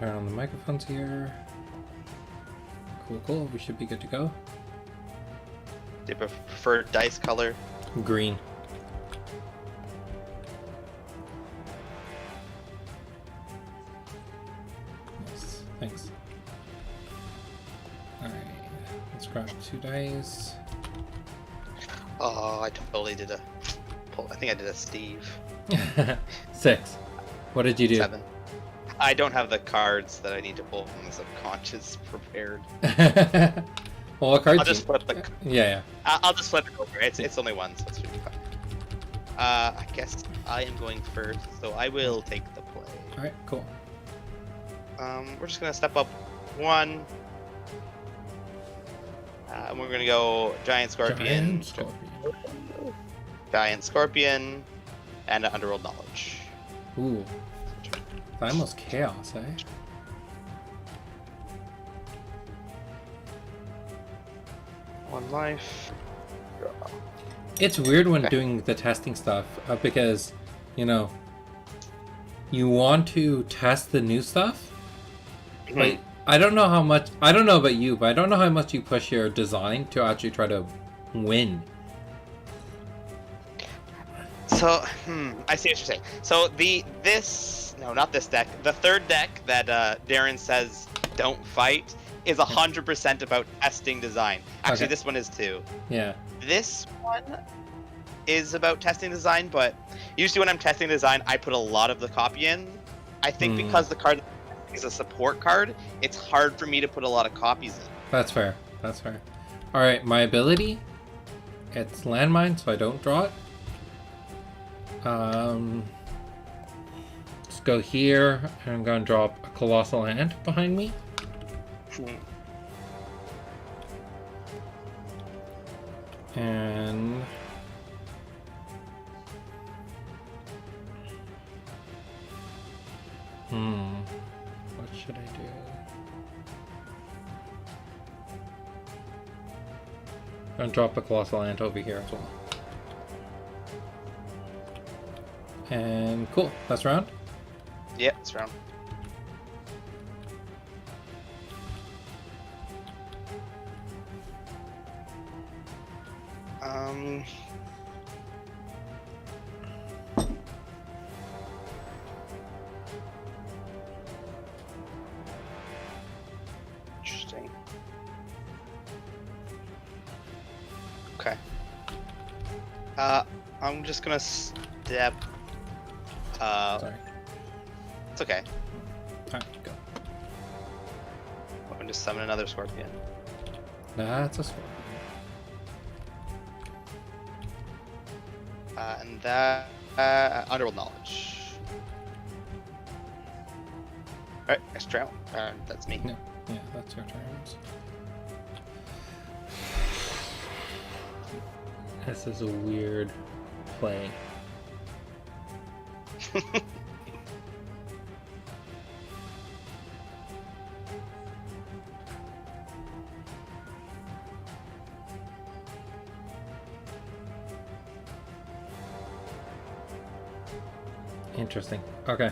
turn on the microphones here. Cool. We should be good to go. Do you prefer dice color? Green. Nice. Thanks. Alright. Let's grab 2 dice. Oh, I totally did a pull. I think I did a Steve. 6. What did you do? 7. I don't have the cards that I need to pull from the subconscious prepared. Well, what cards? I'll just flip the. Yeah. I'll just flip it over. It's only one, so it's really fun. I guess I am going first, so I will take the play. All right. Cool. We're just gonna step up 1. And we're gonna go giant scorpion, giant scorpion, and underworld knowledge. Ooh. Almost chaos, eh? One life. It's weird when doing the testing stuff because, you know, you want to test the new stuff, but I don't know how much. I don't know about you, but I don't know how much you push your design to actually try to win. So, I see what you're saying. So no, not this deck. The third deck that Darren says don't fight is 100% about testing design. Actually, This one is too. Yeah. This one is about testing design, but usually when I'm testing design, I put a lot of the copy in. I think because the card is a support card, it's hard for me to put a lot of copies in. That's fair. All right, my ability, it's landmine, so I don't draw it. Let's go here, and I'm gonna drop a colossal ant behind me. And what should I do? I'm gonna drop a colossal ant over here as well. And cool, that's round. Yeah, it's round. Interesting. Okay. I'm just gonna step. Sorry. It's okay. Alright, go. I'm gonna just summon another scorpion. That's a scorpion. And that underworld knowledge. Alright, next round. That's me. No, yeah, that's your turns. This is a weird play. Interesting. Okay.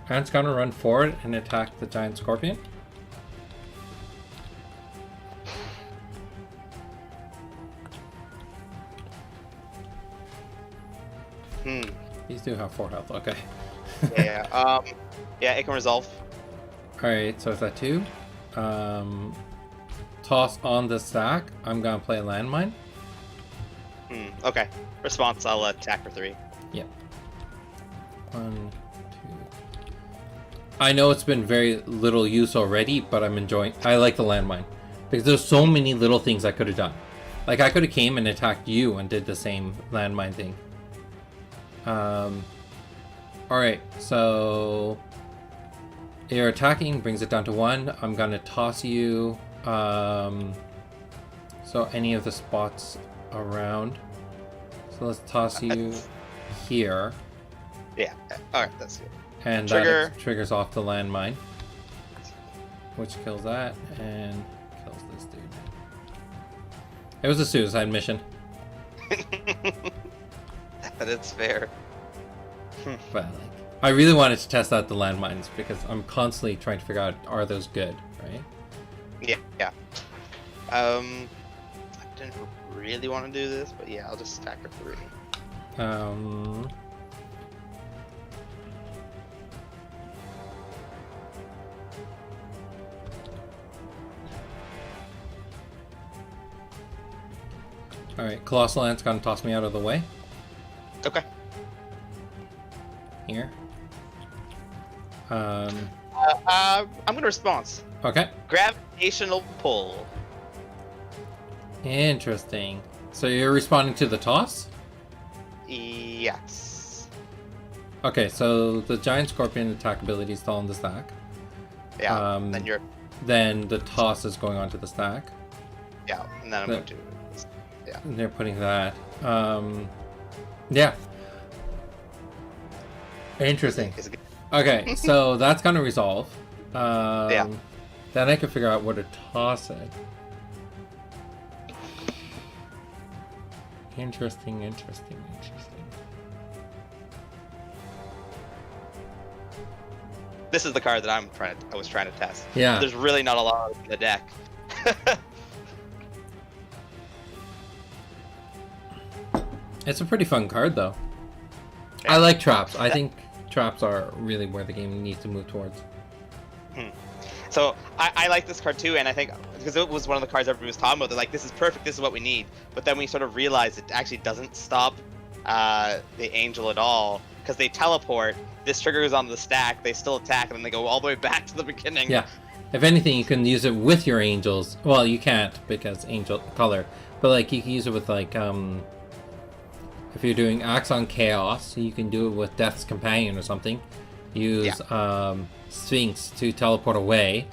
Ant's gonna run forward and attack the giant scorpion. These do have 4 health. Okay. Yeah. Yeah, it can resolve. All right. So it's at 2. Toss on the stack. I'm gonna play landmine. Okay. Response. I'll attack for 3. Yep. 1, 2. I know it's been very little use already, but I'm enjoying. I like the landmine because there's so many little things I could have done. Like I could have came and attacked you and did the same landmine thing. All right. So you're attacking, brings it down to 1. I'm gonna toss you. So any of the spots around. So let's toss you here. Yeah. Alright, that's good. And Trigger. that triggers off the landmine. Which kills that and kills this dude. It was a suicide mission. But it's fair. But like I really wanted to test out the landmines because I'm constantly trying to figure out, are those good, right? Yeah. I didn't really want to do this, but yeah, I'll just stack her 3. Alright, Colossal Ant's gonna toss me out of the way. Okay. Here. I'm gonna response. Okay. Gravitational pull. Interesting. So you're responding to the toss? Yes. Okay, so the Giant Scorpion attack ability is still on the stack. Yeah. Then the toss is going onto the stack. Yeah, and then I'm going to. Yeah. And they're putting that. Yeah. Interesting. Okay, so that's gonna resolve. Yeah. Then I can figure out what to toss it. Interesting. This is the card that I was trying to test. Yeah. There's really not a lot in the deck. It's a pretty fun card, though. Yeah. I like traps. I think traps are really where the game needs to move towards. So I like this card too, and I think because it was one of the cards everybody was talking about, they're like, this is perfect, this is what we need. But then we sort of realized it actually doesn't stop the angel at all, because they teleport, this triggers on the stack, they still attack, and then they go all the way back to the beginning. Yeah. If anything, you can use it with your angels. Well, you can't because angel color, but like you can use it with like if you're doing Axon Chaos, you can do it with Death's Companion or something. Use Sphinx to teleport away,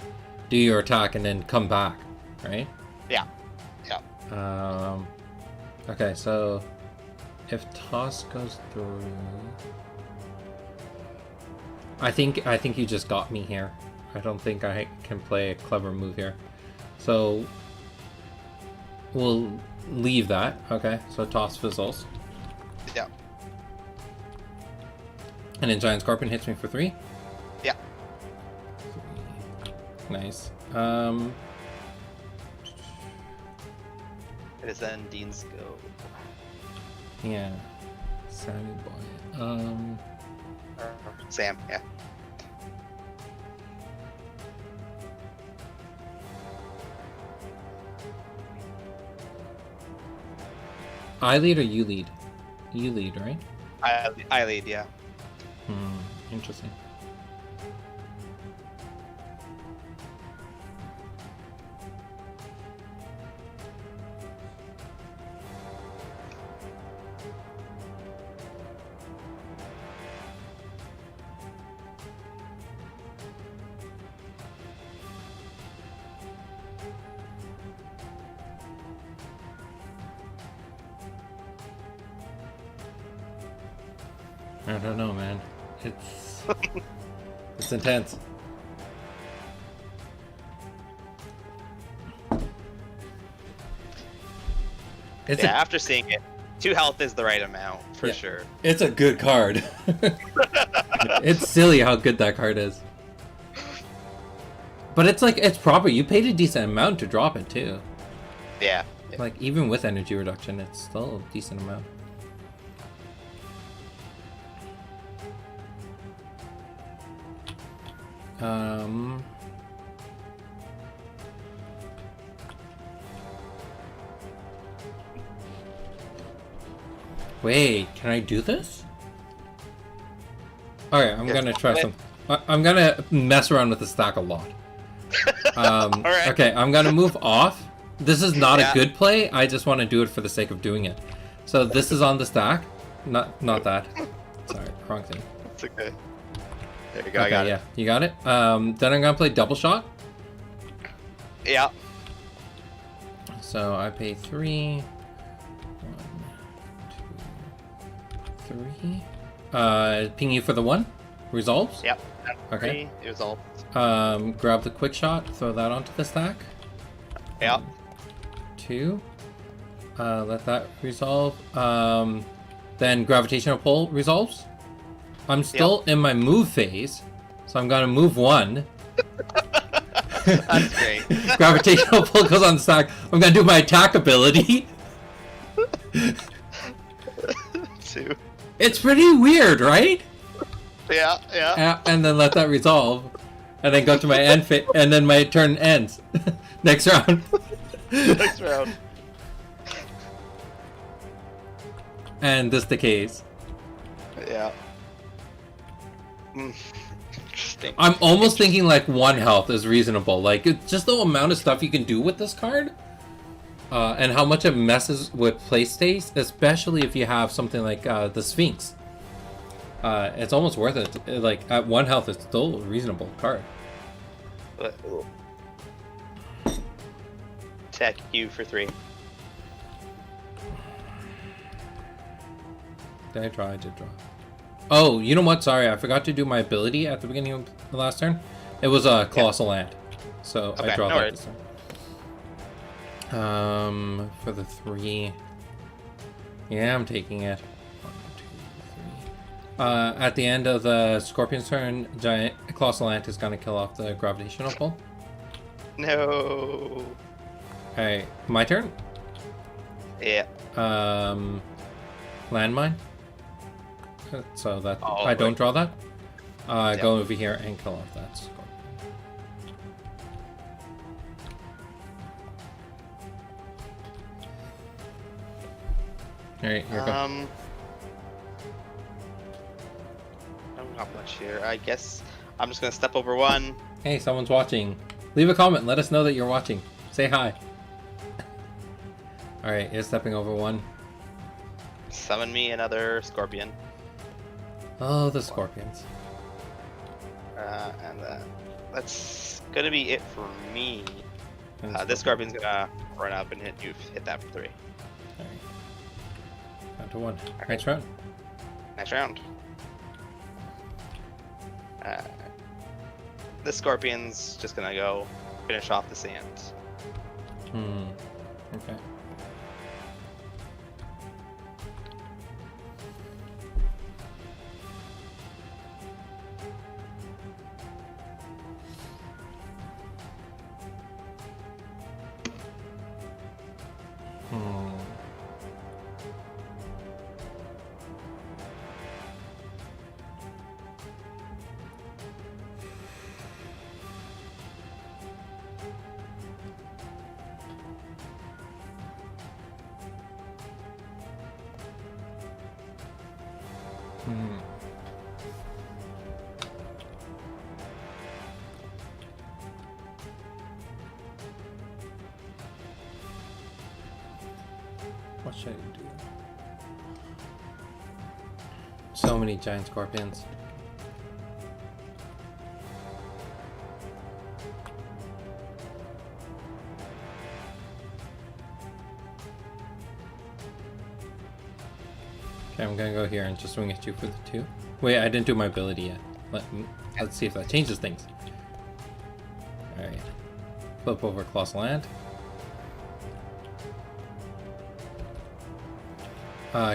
do your attack, and then come back, right? Yeah. Okay, so if toss goes through, I think you just got me here. I don't think I can play a clever move here, so we'll leave that. Okay, so toss fizzles. Yeah. And then Giant Scorpion hits me for 3. Yeah. Nice. It is then Dean's go. Yeah. Sammy boy. Sam, yeah. I lead or you lead? You lead, right? I lead, yeah. Interesting. I don't know, man. It's intense. After seeing it, 2 health is the right amount for sure. It's a good card. It's silly how good that card is. But it's proper. You paid a decent amount to drop it too. Yeah. Like even with energy reduction, it's still a decent amount. Wait, can I do this? Okay, I'm gonna try some. I'm gonna mess around with the stack a lot. Alright. Okay, I'm gonna move off. This is not a good play. I just want to do it for the sake of doing it. So this is on the stack. Not that. Sorry, wrong thing. It's okay. There you go. Okay, I got it. You got it. Then I'm gonna play double shot. Yeah. So I pay 3. 1, 2, 3. Ping you for the 1. Resolves. Yep. Okay. It was all. Grab the quick shot. Throw that onto the stack. Yeah. 2. Let that resolve. Then gravitational pull resolves. I'm still in my move phase, so I'm gonna move 1. That's great. Gravitational pull goes on the stack. I'm gonna do my attack ability. 2. It's pretty weird, right? Yeah. And then let that resolve, and then go to my end phase, and then my turn ends. Next round. Next round. And this decays. Yeah. Interesting. I'm almost thinking like 1 health is reasonable. Like, it's just the amount of stuff you can do with this card. And how much it messes with playstays, especially if you have something like the Sphinx. It's almost worth it. Like, at 1 health, it's still a reasonable card. Tech you for 3. Did I draw? I did draw. Oh, you know what? Sorry, I forgot to do my ability at the beginning of the last turn. It was a Colossal Land. So Okay, I draw no that worries. this turn. For the 3. Yeah, I'm taking it. 1, 2, 3. At the end of the Scorpion's turn, Giant Colossal Ant is going to kill off the Gravitational Pull. No. Alright, my turn? Yeah. Landmine. So that Oh, I don't right. draw that. Yep. Go over here and kill off that Scorpion. Alright, here we go. Not much here. I guess I'm just gonna step over 1. Hey, someone's watching. Leave a comment. Let us know that you're watching. Say hi. Alright, you're stepping over 1. Summon me another Scorpion. Oh, the Scorpions. And that's gonna be it for me. And This Scorpion's gonna run up and hit that for 3. Alright. Down to 1. Next round. Next round. This Scorpion's just gonna go finish off the sand. Okay. What should I do? So many giant scorpions. Okay, I'm gonna go here and just swing at you for the 2. Wait, I didn't do my ability yet. Let's see if that changes things. Alright. Flip over Colossal Land.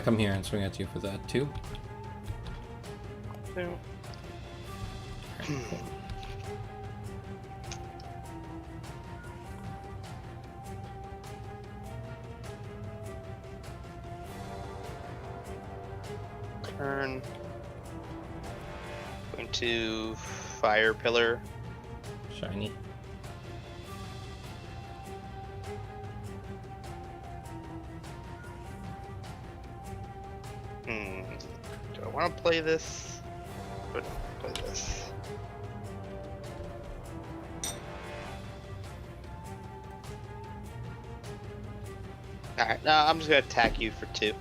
Come here and swing at you for the 2. So, turn. Going to Fire Pillar. Shiny. Do I want to play this? Or do I play this? Alright, no, I'm just gonna attack you for 2.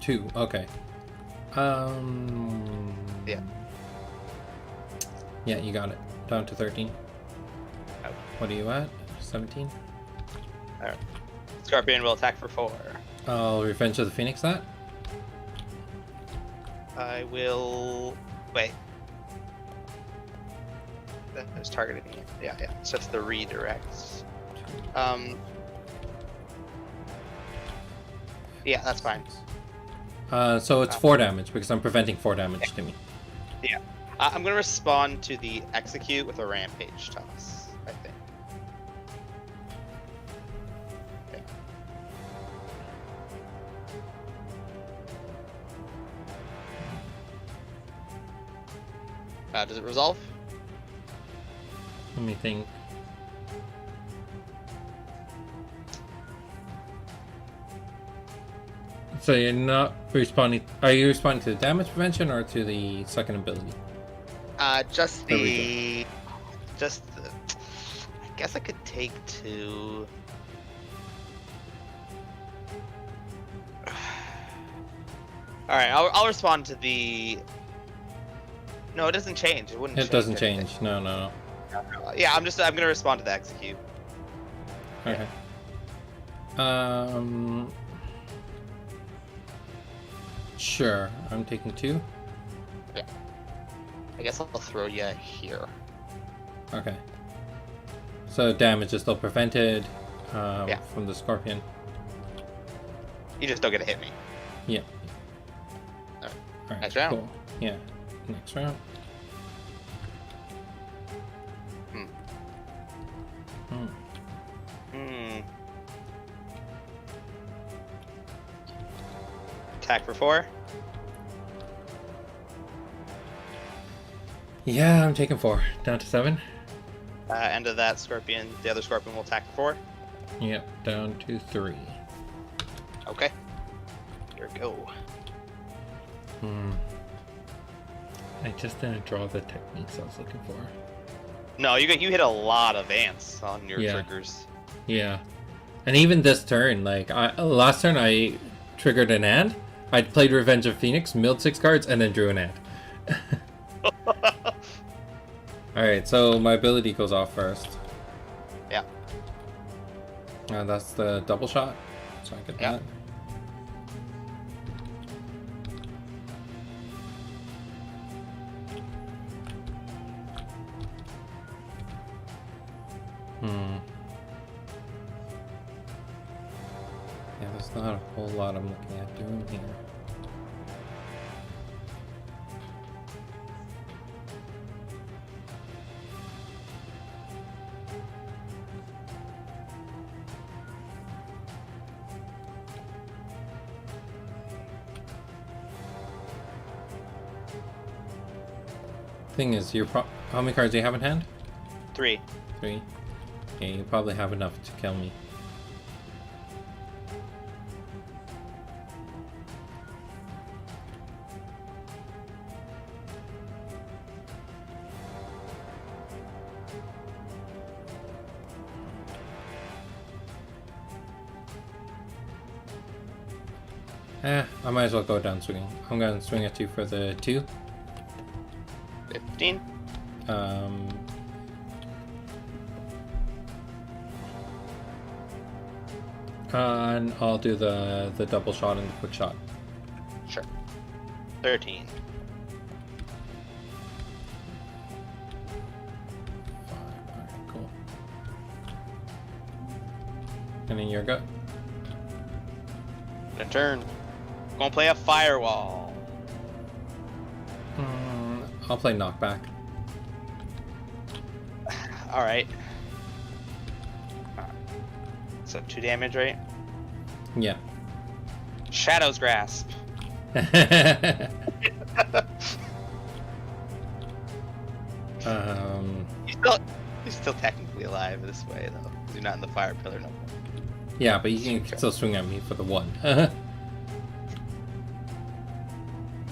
2. Okay. Yeah. Yeah, you got it. Down to 13. Oh. What are you at? 17? Alright. Scorpion will attack for 4. I'll Revenge of the Phoenix that. I will... Wait. That was targeting me. Yeah. So it's the redirects. Yeah, that's fine. So it's 4 damage because I'm preventing 4 damage to me. Yeah. I'm gonna respond to the execute with a rampage toss, I think. Okay. Does it resolve? Let me think. So you're not responding. Are you responding to the damage prevention or to the second ability? Just There we the. Just the. I guess I could take 2. All right, I'll respond to the. No, it doesn't change. It wouldn't. It doesn't anything. change. No, no, Yeah, I'm gonna respond to the execute. no. Okay. Sure. I'm taking 2. I guess I'll throw you here. Okay. So damage is still prevented Yeah. from the scorpion. You just don't get to hit me. Yeah. Alright. All right. Next round. Cool. Yeah. Next round. Hmm. Hmm. Attack for 4. Yeah, I'm taking 4. Down to 7. End of that scorpion. The other scorpion will attack for 4. Yep. Down to 3. Okay. Here we go. Hmm. I just didn't draw the techniques I was looking for. No, you hit a lot of ants on your Yeah. triggers. Yeah. And even this turn, like last turn I triggered an ant. I played Revenge of Phoenix, milled 6 cards, and then drew an ant. Alright, so my ability goes off first. Yeah. That's the double shot. So I get Yeah. that. Yeah, there's not a whole lot I'm looking at doing here. Thing is, how many cards do you have in hand? 3. 3. Okay, you probably have enough to kill me. I might as well go down swinging. I'm going to swing at you for the 2. 15. And I'll do the double shot and the quick shot. Sure. 13. 5. Alright, cool. And then your go. A turn. Gonna play a firewall. I'll play knockback. All right. So 2 damage, right? Yeah. Shadow's Grasp. You're still technically alive this way, though. 'Cause you're not in the fire pillar no more. Yeah, but you can still swing at me for the 1.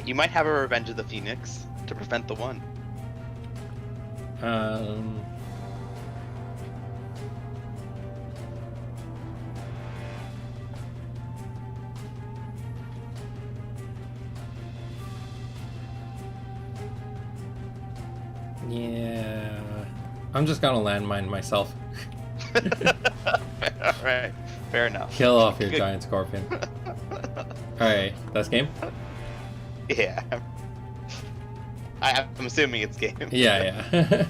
You might have a Revenge of the Phoenix to prevent the 1. Yeah. I'm just gonna landmine myself. Alright, fair enough. Kill off your Good. giant scorpion. Alright, that's game? Yeah. I'm assuming it's game. Yeah, yeah.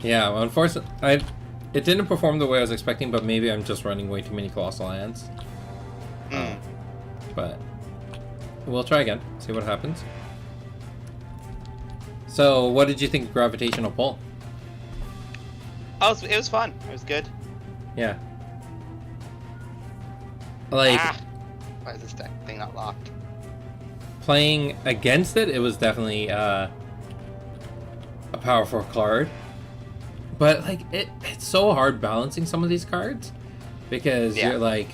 Yeah, well, unfortunately, It didn't perform the way I was expecting, but maybe I'm just running way too many Colossal Lands. But we'll try again, see what happens. So, what did you think of Gravitational Pull? Oh, it was fun. It was good. Yeah. Like, why is this thing not locked? playing against it, it was definitely a powerful card. But like, it's so hard balancing some of these cards because you're like,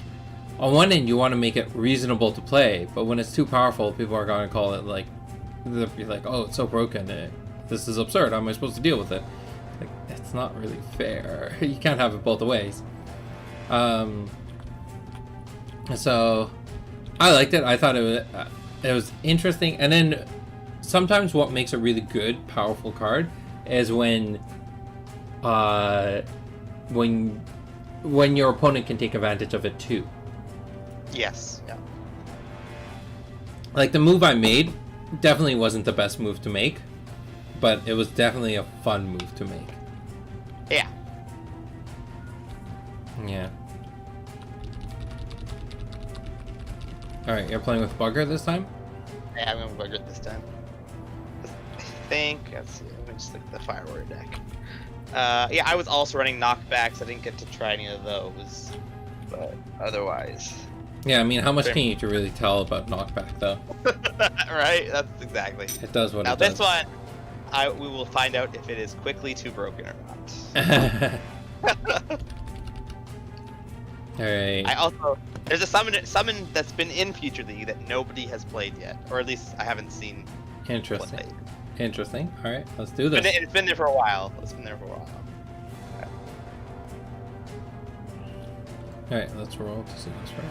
on one end you want to make it reasonable to play, but when it's too powerful, people are going to call it like, they'll be like, oh, it's so broken. This is absurd. How am I supposed to deal with it? Like, it's not really fair. You can't have it both ways. So I liked it. I thought it was interesting. And then sometimes what makes a really good, powerful card is when your opponent can take advantage of it too. Yes. Yeah. Like, the move I made definitely wasn't the best move to make, but it was definitely a fun move to make. Yeah. Yeah. Alright, you're playing with Bugger this time? Yeah, I'm going to Bugger this time. I think, let's see, let me just look at the Fire Warrior deck. Yeah, I was also running knockbacks. I didn't get to try any of those, but otherwise. Yeah, I mean, how much can you really tell about knockback, though? Right? That's exactly. It does what now, it does. Now, this one, we will find out if it is quickly too broken or not. Alright. I also, there's a summon that's been in Future League that nobody has played yet, or at least I haven't seen. Interesting. Play. Interesting. Alright, let's do this. It's been there for a while. Alright, let's roll to see this first.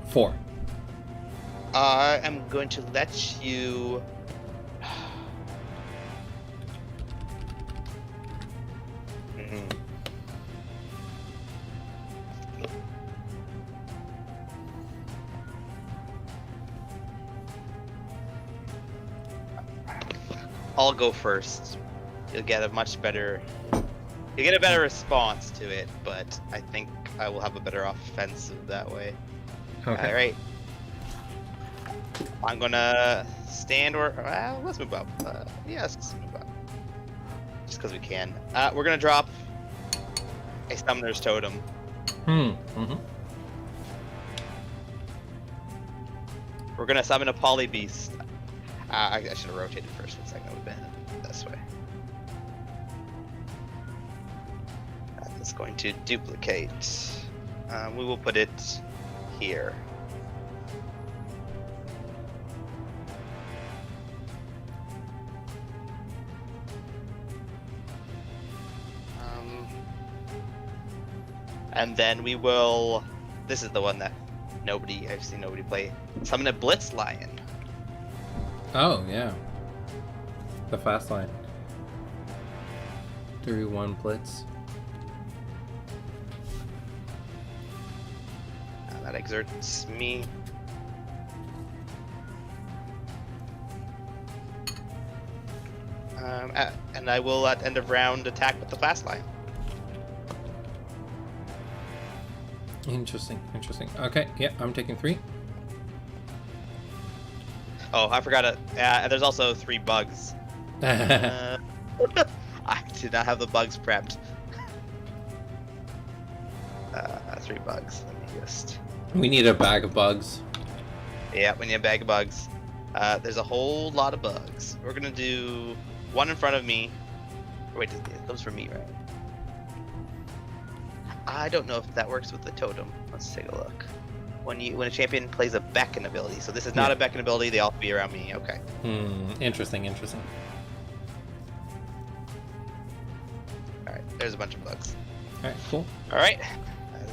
Four. I am going to let you. I'll go first. You'll get a much better. You get a better response to it, but I think I will have a better offensive that way. Okay. All right. I'm gonna stand or let's move up. Yes, let's move up. Just because we can. We're gonna drop a Summoner's Totem. We're gonna summon a Poly Beast. I should have rotated first. One second. That would have been this way. That's going to duplicate. We will put it here. And then we will. This is the one that I've seen nobody play. Summon a Blitz Lion. Oh, yeah. The fast line. 3-1 Blitz. That exerts me. And I will at end of round attack with the fast line. Interesting. Okay, yeah, I'm taking 3. Oh, I forgot it. There's also 3 bugs. I did not have the bugs prepped. 3 bugs. Let me just. We need a bag of bugs. Yeah, we need a bag of bugs. There's a whole lot of bugs. We're gonna do one in front of me. Wait, it comes from me, right? I don't know if that works with the totem. Let's take a look. When a champion plays a beckon ability, so this is not a beckon ability. They all have to be around me. Okay. Interesting. All right. There's a bunch of bugs. All right, cool. All right.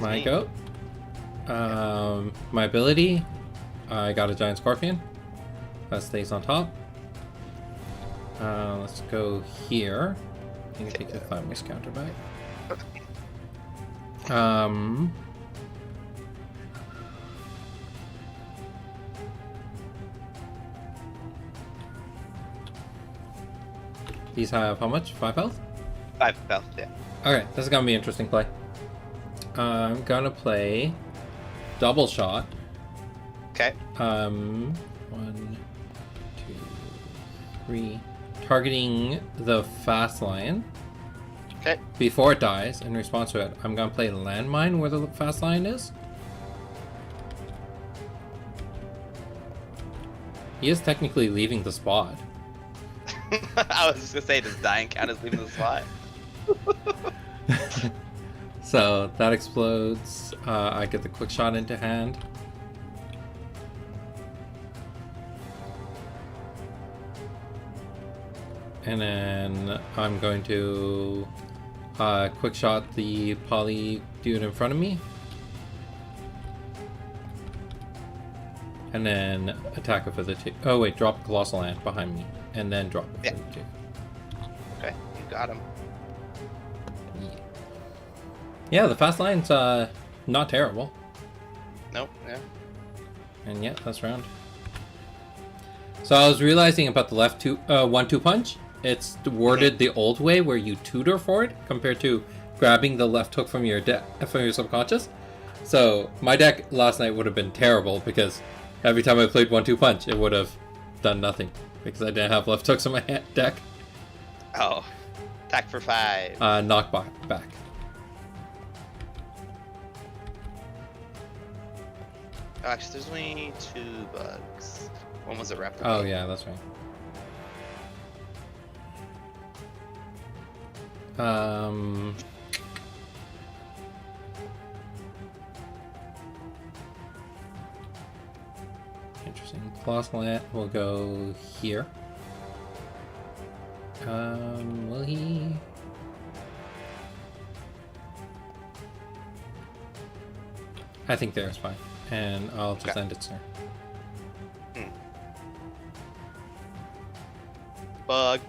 My go. My ability. I got a giant scorpion. That stays on top. Let's go here. You can take the 5 miss counter back. These have how much? 5 health? 5 health, yeah. Okay, this is gonna be an interesting play. I'm gonna play double shot. Okay. 1, 2, 3. Targeting the fast lion. Okay. Before it dies, in response to it, I'm gonna play landmine where the fast lion is. He is technically leaving the spot. I was just gonna say, does dying count as leaving the spot? So that explodes. I get the quick shot into hand. And then I'm going to quick shot the poly dude in front of me. And then attack it for the 2. Oh wait, drop Colossal Ant behind me. And then drop it for the 2. Okay, you got him. Yeah, the fast line's not terrible. Nope, yeah. And yeah, that's round. So I was realizing about the left 1-2 punch. It's worded the old way where you tutor for it compared to grabbing the left hook from your subconscious. So my deck last night would have been terrible because every time I played 1-2 punch, it would have done nothing because I didn't have left hooks on my deck. Oh, attack for 5. Knock back. Oh, actually, there's only 2 bugs. One was a replica. Oh yeah, that's right. Interesting. Colossal Ant will go here. Will he? I think there's fine. And I'll just end its turn. Bug.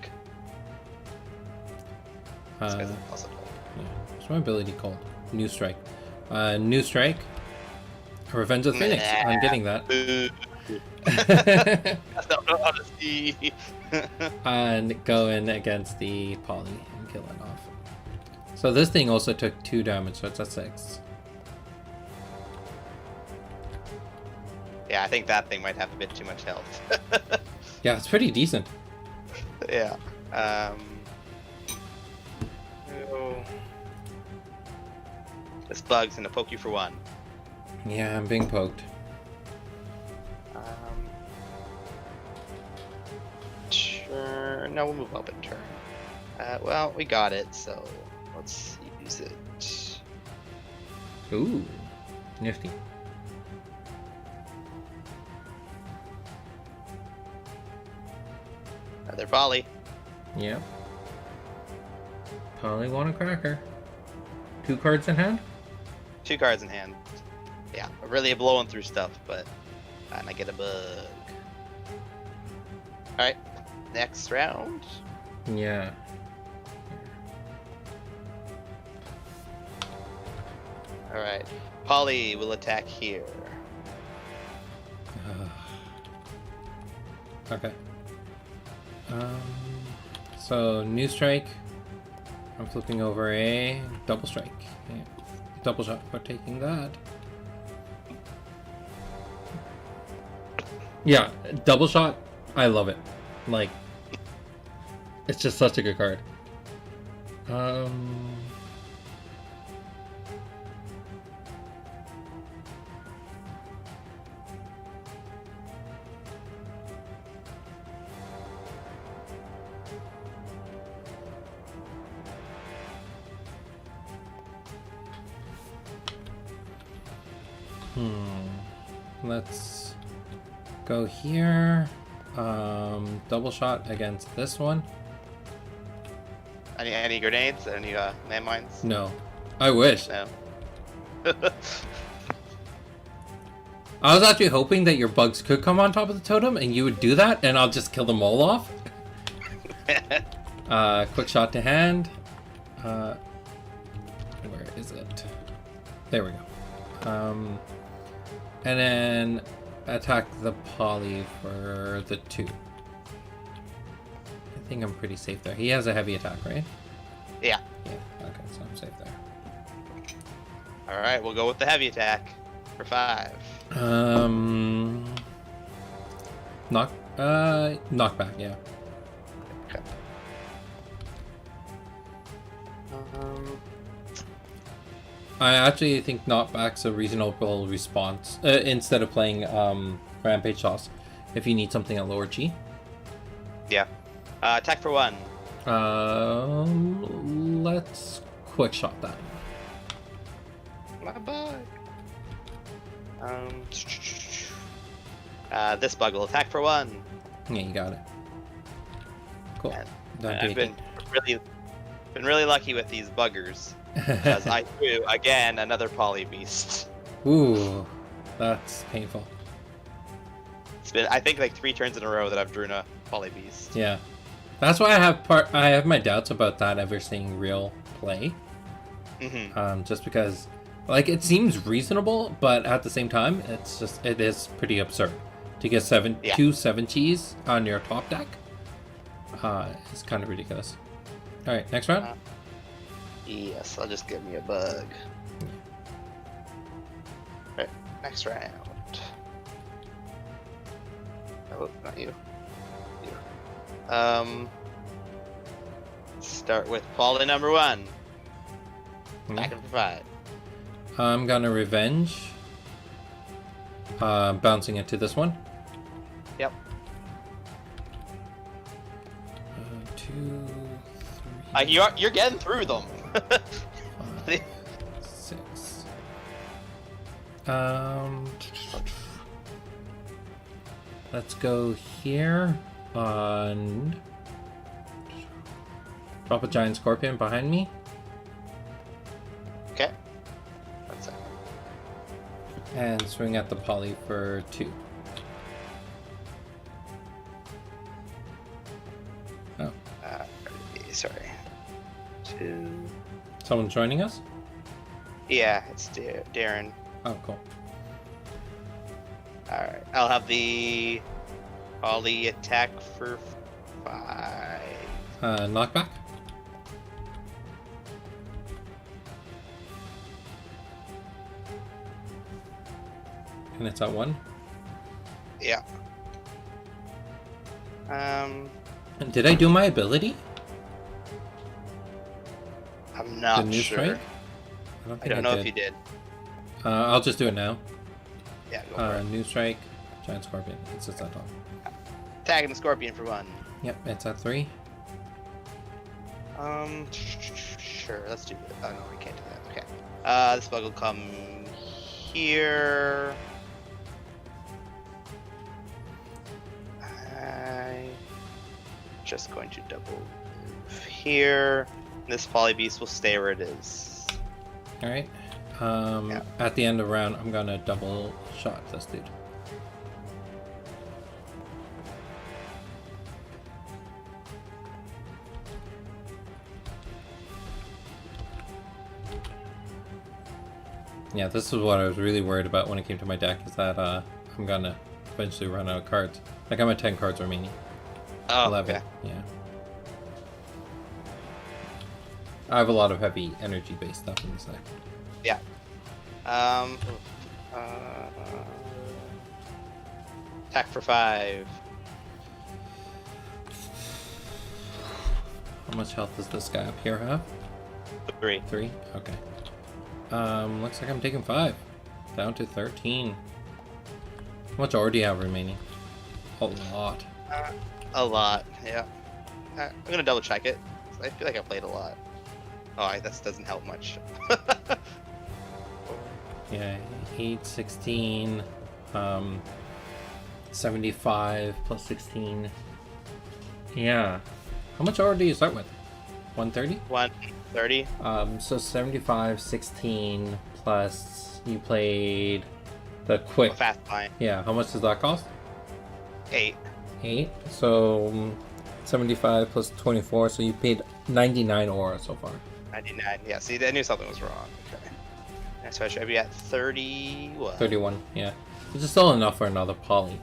Yeah. What's my ability called? New Strike. New Strike. Revenge of the Phoenix. I'm getting that. That's not honesty. And go in against the poly and kill it off. So this thing also took 2 damage, so it's at 6. Yeah, I think that thing might have a bit too much health. Yeah, it's pretty decent. Yeah. This bug's gonna poke you for 1. Yeah, I'm being poked. Sure. No, we'll move up in turn. Well, we got it, so let's use it. Ooh, nifty. Another volley. Yep. Poly want a cracker. 2 cards in hand? 2 cards in hand. Yeah, really blowing through stuff, but and I get a bug. Alright, next round. Yeah. Alright, Polly will attack here. Okay. So new strike. I'm flipping over a double strike. Yeah. Double shot for taking that. Yeah, double shot. I love it. Like, it's just such a good card. Let's go here. Double shot against this one. Any grenades? Any landmines? No. I wish. No. I was actually hoping that your bugs could come on top of the totem and you would do that and I'll just kill them all off. Quick shot to hand. Where is it? There we go. And then attack the poly for the 2. I think I'm pretty safe there. He has a heavy attack, right? Yeah. Yeah. Okay, so I'm safe there. All right, we'll go with the heavy attack for 5. Knockback, yeah. Okay. I actually think knockback's a reasonable response instead of playing Rampage Toss if you need something at lower G. Yeah. Attack for 1. Let's quick shot that. My bug. This bug will attack for 1. Yeah, you got it. Cool. I've been really lucky with these buggers. Because I threw, again, another poly beast. Ooh, that's painful. It's been, I think, like 3 turns in a row that I've drawn a poly beast. Yeah. That's why I have my doubts about that ever seeing real play. Mm-hmm. Just because, like, it seems reasonable, but at the same time, it is pretty absurd to get 2 7-Gs on your top deck. It's kind of ridiculous. All right, next round. Yes, I'll just give me a bug. Alright, next round. Oh, not you. Start with poly number 1. Back and provide. I'm gonna revenge. Bouncing into this one. Yep. 2, 3. You're getting through them. 5, 6. Let's go here and drop a giant scorpion behind me. Okay. 1 second. And swing at the poly for 2. Oh. Sorry. 2. Someone joining us? Yeah, it's Darren. Oh, cool. Alright, I'll have the poly attack for 5. Knockback? And it's at 1. Yeah. And did I do my ability? I'm The not new sure. strike? I don't know if you did. I'll just do it now. Yeah, go for it. New strike, giant scorpion. It's just at top. Attacking the scorpion for 1. Yep, it's at 3. Sure, let's do it. Oh no, we can't do that. Okay. This bug will come here. I'm just going to double move here. This poly beast will stay where it is. All right. Yeah. At the end of the round, I'm gonna double shot this dude. Yeah, this is what I was really worried about when it came to my deck, is that I'm gonna eventually run out of cards. Like, I'm at 10 cards remaining. Oh, 11, okay. yeah. I have a lot of heavy energy-based stuff in this deck. Yeah. Attack for 5. How much health does this guy up here have? 3. 3? Okay. Looks like I'm taking 5. Down to 13. How much ore do you have remaining? A lot. A lot, yeah. I'm gonna double check it. I feel like I played a lot. Oh, that doesn't help much. Yeah, 8, 16, 75 plus 16. Yeah. How much ore do you start with? 130? 130. So 75, 16 plus you played the quick. Fast line. Yeah, how much does that cost? 8. 8. So 75 plus 24, so you paid 99 ore so far. 99. Yeah, see, I knew something was wrong. Okay. So I should be at 30. What? 31, yeah. Which is still enough for another poly.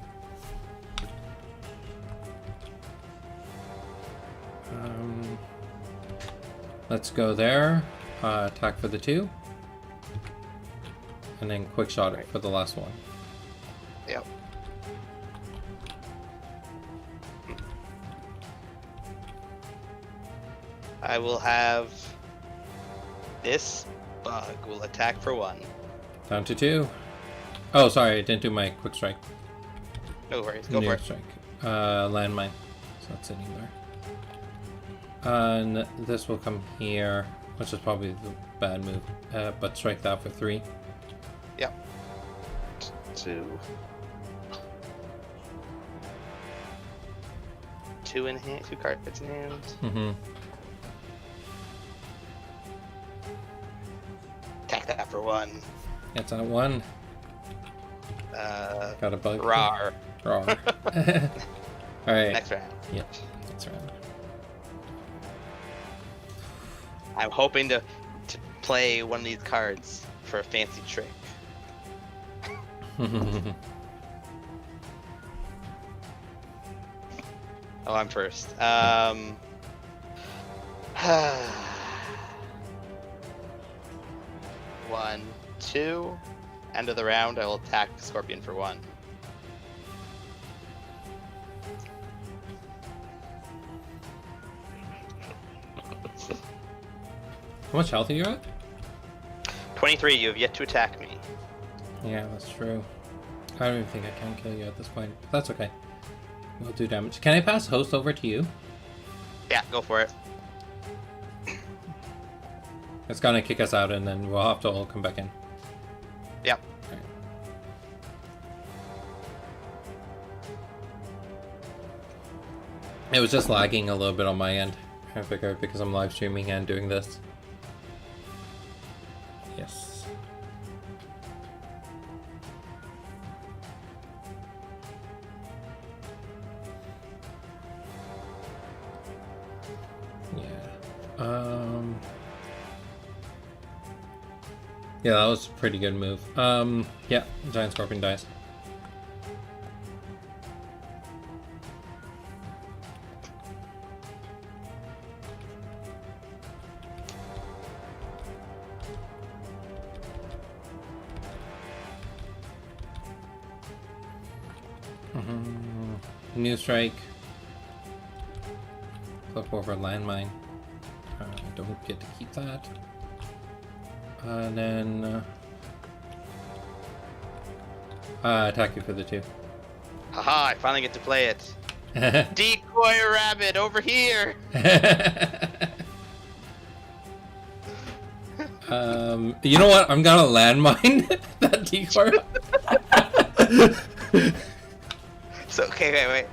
Let's go there. Attack for the 2. And then quick shot it for the last one. Yep. I will have this bug will attack for 1. Down to 2. Oh, sorry, I didn't do my quick strike. No worries, go for it. Strike. Landmine. So that's sitting there. And this will come here, which is probably the bad move. But strike that for 3. Yep. 2. 2 in hand, 2 cards in hand. Mm-hmm. Attack that for 1. That's on 1. Got a bug. Rawr. Rawr. Alright. Next round. Yep. Next round. I'm hoping to play one of these cards for a fancy trick. Oh, I'm first. 1, 2. End of the round, I will attack Scorpion for 1. How much health are you at? 23, you have yet to attack me. Yeah, that's true. I don't even think I can kill you at this point. But that's okay. We'll do damage. Can I pass host over to you? Yeah, go for it. It's gonna kick us out and then we'll have to all come back in. Yep. Okay. It was just lagging a little bit on my end. I figured because I'm live streaming and doing this. Yes. Yeah. Yeah, that was a pretty good move. Yeah, Giant Scorpion dies. New strike. Flip over landmine. I don't get to keep that. And then attack you for the 2. Haha, I finally get to play it. Decoy rabbit over here. You know what? I'm gonna landmine that decoy. So okay, wait.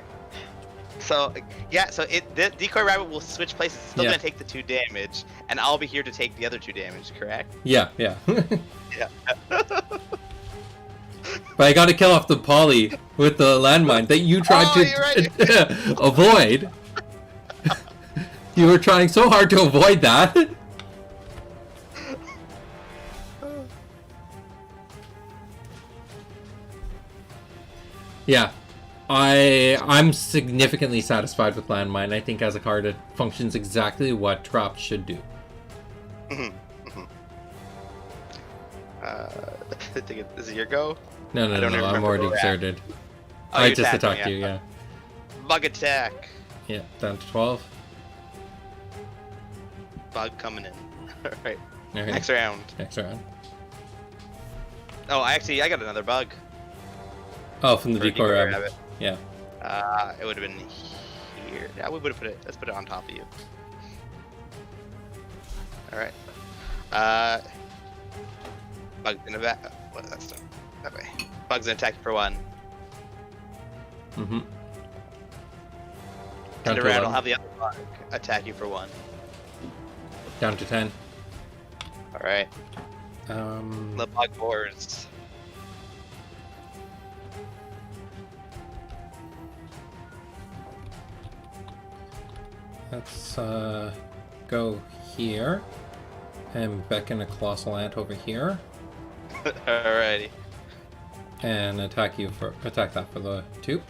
So yeah, so the decoy rabbit will switch places. It's still Yeah. gonna take the 2 damage, and I'll be here to take the other 2 damage. Correct? Yeah, yeah. Yeah. But I gotta kill off the poly with the landmine that you tried you're right. to avoid. You were trying so hard to avoid that. Yeah. I'm significantly satisfied with landmine. I think as a card it functions exactly what Trop should do. Is it your go? No, I don't no, even I'm remember already where we're at. exerted. Oh, I you just attacked me, attacked you, yeah. Bug attack. Yeah, down to 12. Bug coming in. Alright. Alright, Next round. next round. Oh, I got another bug. Oh, from the For decoy rabbit. Yeah. It would have been here. Yeah, we would have put it. Let's put it on top of you. All right. Bugs in the back. What? That's not that way. Bugs in attack for 1. Mm-hmm. And around, I'll have the other bug attack you for 1. Down to 10. All right. The bug wars. Let's go here and beckon a colossal ant over here Alrighty. and attack that for the 2.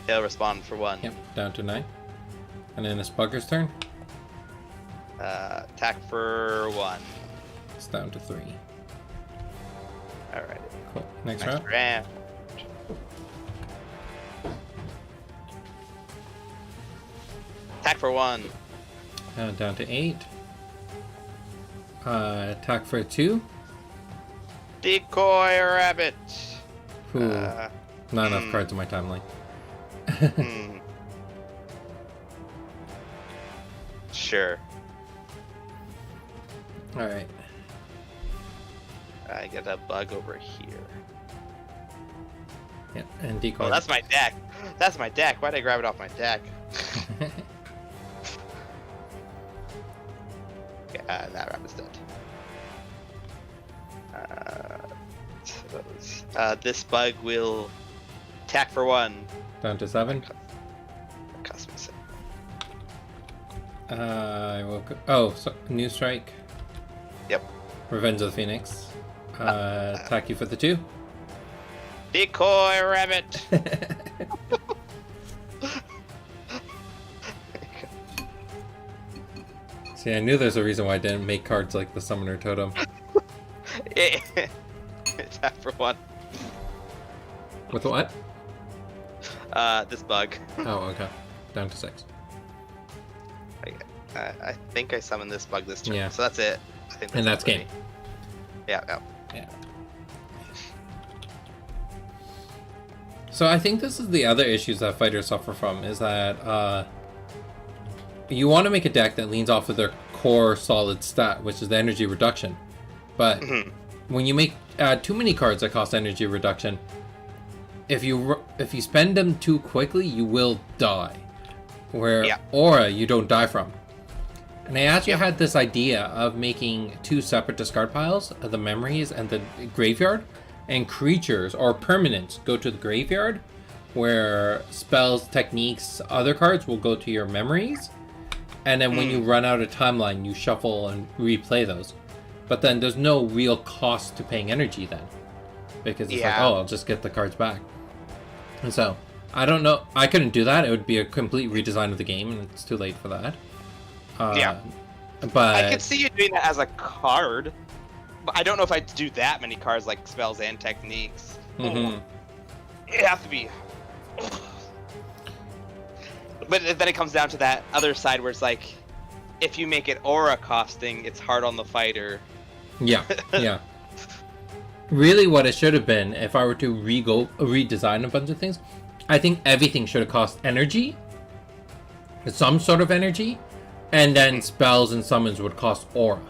He'll respond for 1. Yep, down to 9. And then it's Bugger's turn. Attack for 1. It's down to 3. Alright. Cool. Next Next round. round. Attack for 1. Down to 8. Attack for 2. Decoy rabbit. Ooh, not enough cards in my timeline. Hmm. Sure. Alright. I get a bug over here. Yeah, and decoy. Oh, that's my deck. That's my deck. Why'd I grab it off my deck? Yeah, that rabbit's dead. This bug will attack for 1. Down to 7. Cost me 7. I will go. Oh, so, new strike. Yep. Revenge of the Phoenix. Attack you for the 2. Decoy rabbit. See, I knew there's a reason why I didn't make cards like the Summoner Totem. Attack for 1. With what? This bug. Oh, okay. Down to 6. I think I summoned this bug this turn. Yeah. So that's it. I think And that's it for game. me. Yeah, yeah. Yeah. So I think this is the other issues that fighters suffer from, is that you want to make a deck that leans off of their core solid stat, which is the energy reduction. But when you make too many cards that cost energy reduction, if you spend them too quickly, you will die. Where Aura, you don't die from. And I actually had this idea of making 2 separate discard piles, the memories and the graveyard, and creatures or permanents go to the graveyard, where spells, techniques, other cards will go to your memories. And then when you run out of timeline, you shuffle and replay those. But then there's no real cost to paying energy then. Because it's like, oh, I'll just get the cards back. And so, I don't know. I couldn't do that. It would be a complete redesign of the game, and it's too late for that. But I could see you doing that as a card. But I don't know if I'd do that many cards like spells and techniques. It have to be. But then it comes down to that other side where it's like, if you make it aura costing, it's hard on the fighter. Yeah, yeah. Really what it should have been, if I were to redesign a bunch of things, I think everything should have cost energy, some sort of energy, and then spells and summons would cost aura.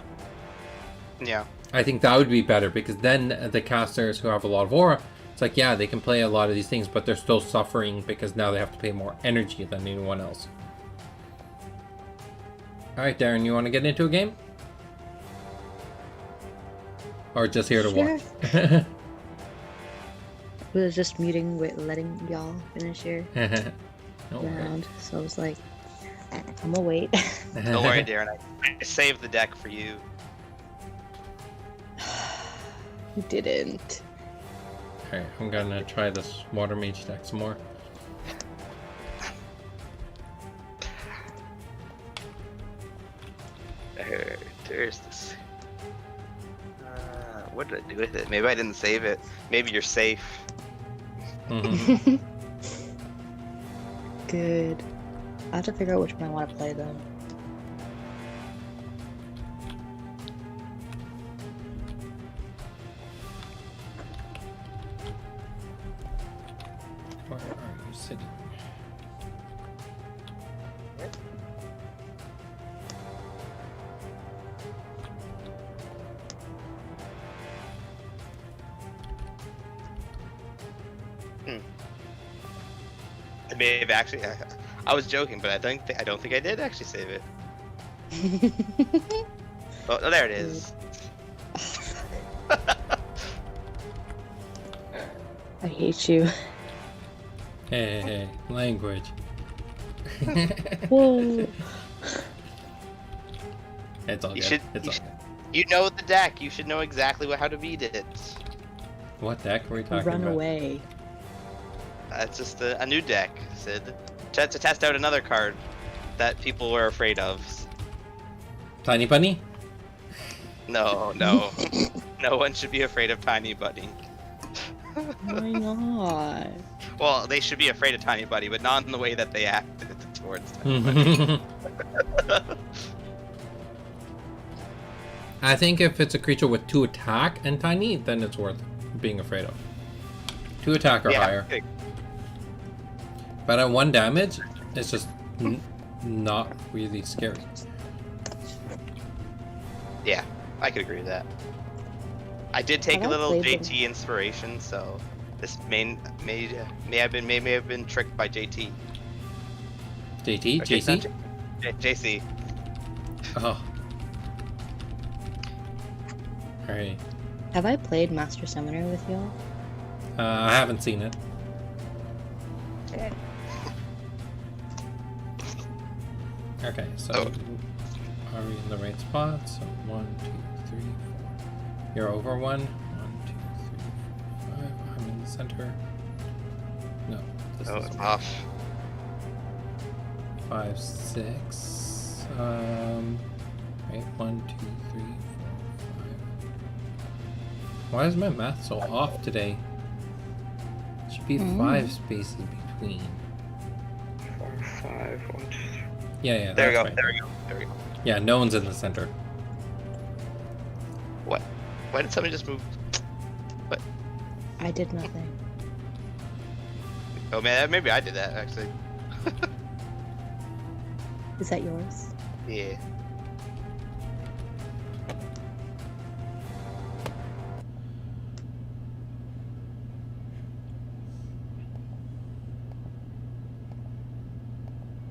Yeah. I think that would be better, because then the casters who have a lot of aura, it's like, yeah, they can play a lot of these things, but they're still suffering because now they have to pay more energy than anyone else. Alright, Darren, you want to get into a game? Or just here to watch? I was just muting, letting y'all finish your round, so I was like, I'm gonna wait. Don't worry, Darren. I saved the deck for you. You didn't. Alright, I'm gonna try this Water Mage deck some more. There's this. What did I do with it? Maybe I didn't save it. Maybe you're safe. Good. I have to figure out which one I want to play though. Where are you sitting? I may have actually. I was joking, but I don't think I did actually save it. Oh, there it is. I hate you. Hey, language. Whoa. It's all You good. should. It's all good. You know the deck. You should know exactly how to beat it. What deck are we talking Run about? away. That's just a new deck, Sid. To test out another card that people were afraid of. Tiny bunny? No, no. No one should be afraid of Tiny Buddy. Why not? Well, they should be afraid of Tiny Buddy, but not in the way that they acted towards Tiny Buddy. I think if it's a creature with 2 attack and tiny, then it's worth being afraid of. 2 attack or higher. But at 1 damage, it's just not really scary. Yeah, I could agree with that. I did take a little JT inspiration, so this may have been tricked by JT. JT? Okay, JC? JC. Oh. Alright. Have I played Master Summoner with y'all? I haven't seen it. Okay. Okay, so are we in the right spot? So 1, 2, 3, 4. You're over 1. 1, 2, 3, 4, 5. I'm in the center. No, this is It's off. 5, 6. Right, 1, 2, 3, 4, 5. Why is my math so off today? It should be 5 spaces between. 4, 5, 1, 2, 3. Yeah, There we go. right. There we go. There we go. Yeah, no one's in the center. What? Why did somebody just move? What? I did nothing. Oh man, maybe I did that actually. Is that yours? Yeah.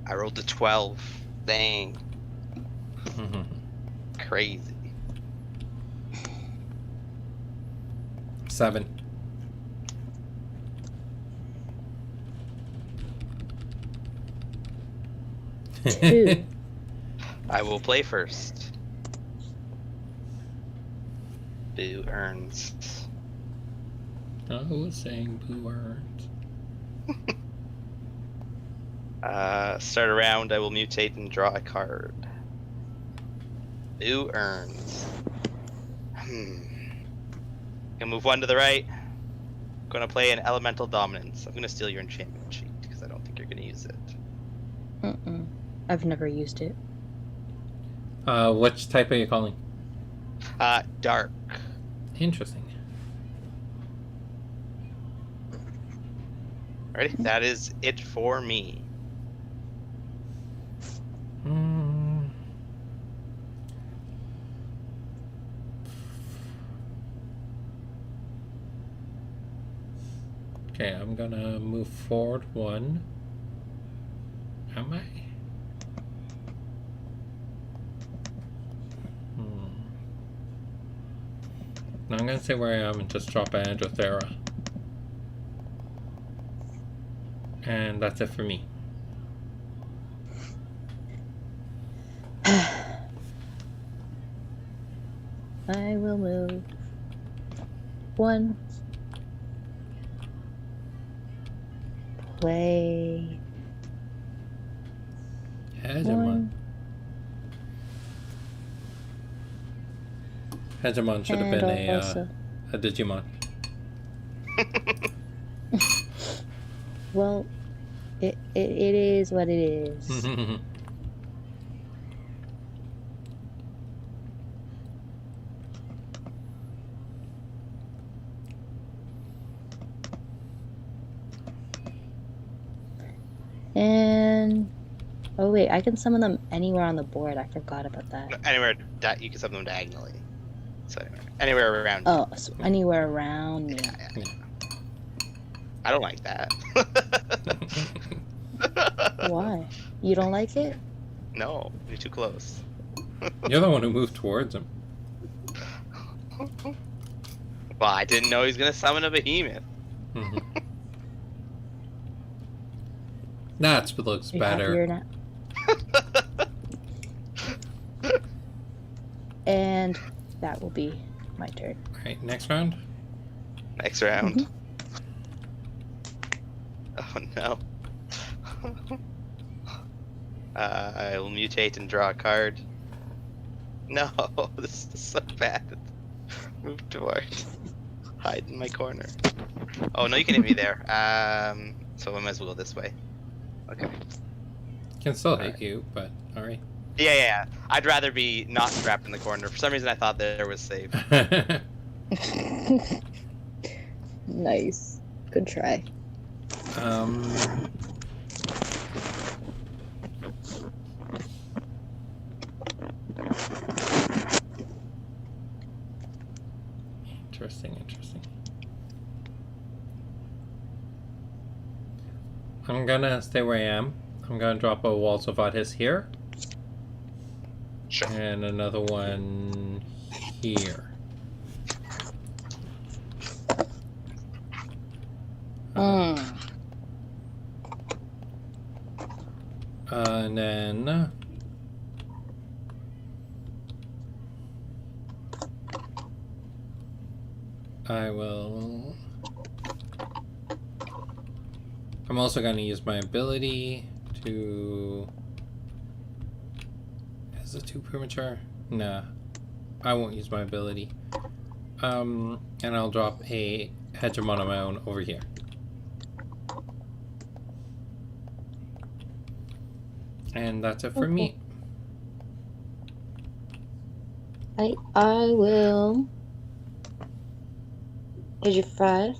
I rolled a 12. Dang. Crazy. 7. Two. I will play first. Boo earns. I was saying blue earns. Start a round, I will mutate and draw a card. Boo earns. Gonna move 1 to the right. Gonna play an elemental dominance. I'm gonna steal your enchantment sheet because I don't think you're gonna use it. I've never used it. Which type are you calling? Dark. Interesting. Ready? That is it for me. Okay, I'm gonna move forward 1. Am I? Now I'm gonna say where I am and just drop an Androthera. And that's it for me. I will move 1. Play Hegemon. Hegemon should have been a Digimon. Well, it is what it is. And oh wait, I can summon them anywhere on the board. I forgot about that. No, anywhere that you can summon them diagonally. So anywhere around. Oh, so anywhere around me. Yeah. I don't like that. Why? You don't like it? No, you're too close. You're the one who moved towards him. Well, I didn't know he was gonna summon a behemoth. That looks You're better. happier now? And that will be my turn. Alright, next round. Next round. Oh no. I will mutate and draw a card. No, this is so bad. Move towards. Hide in my corner. Oh no, you can hit me there. So I might as well go this way. Okay. Can still hit Alright. you, but alright. Yeah. I'd rather be not trapped in the corner. For some reason, I thought there was safe. Nice. Good try. Interesting. I'm gonna stay where I am. I'm gonna drop a Walls of Vadis here. Sure. And another one here. And then I'm also going to use my ability to... Is it too premature? Nah. I won't use my ability. And I'll drop a hegemon of my own over here. And that's it for me. I will. Is your 5?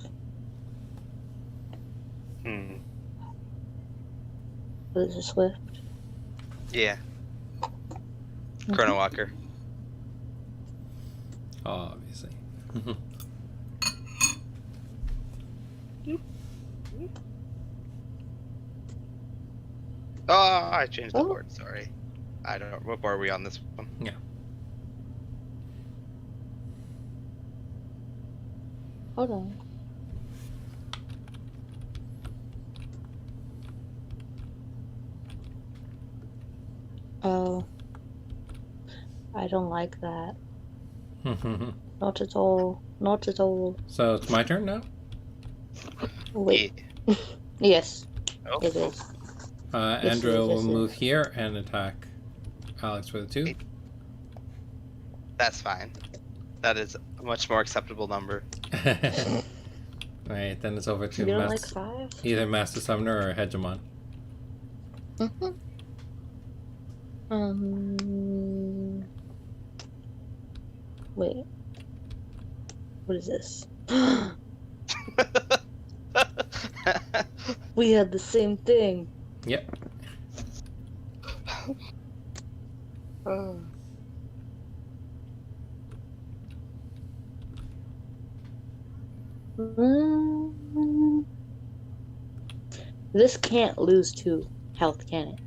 Was it Swift? Yeah. Chrono Walker. Obviously. Oh, I changed the board. Sorry. I don't know. What board are we on this one? Yeah. Hold on. Oh. I don't like that. Not at all. Not at all. So it's my turn now? Wait. Yeah. Yes. Oh. It is. Andrew will move here and attack Alex for the 2. That's fine. That is a much more acceptable number. Right, then it's over to You don't like 5? either Master Summoner or Hegemon. Wait. What is this? We had the same thing. Yep. This can't lose 2 health, can it?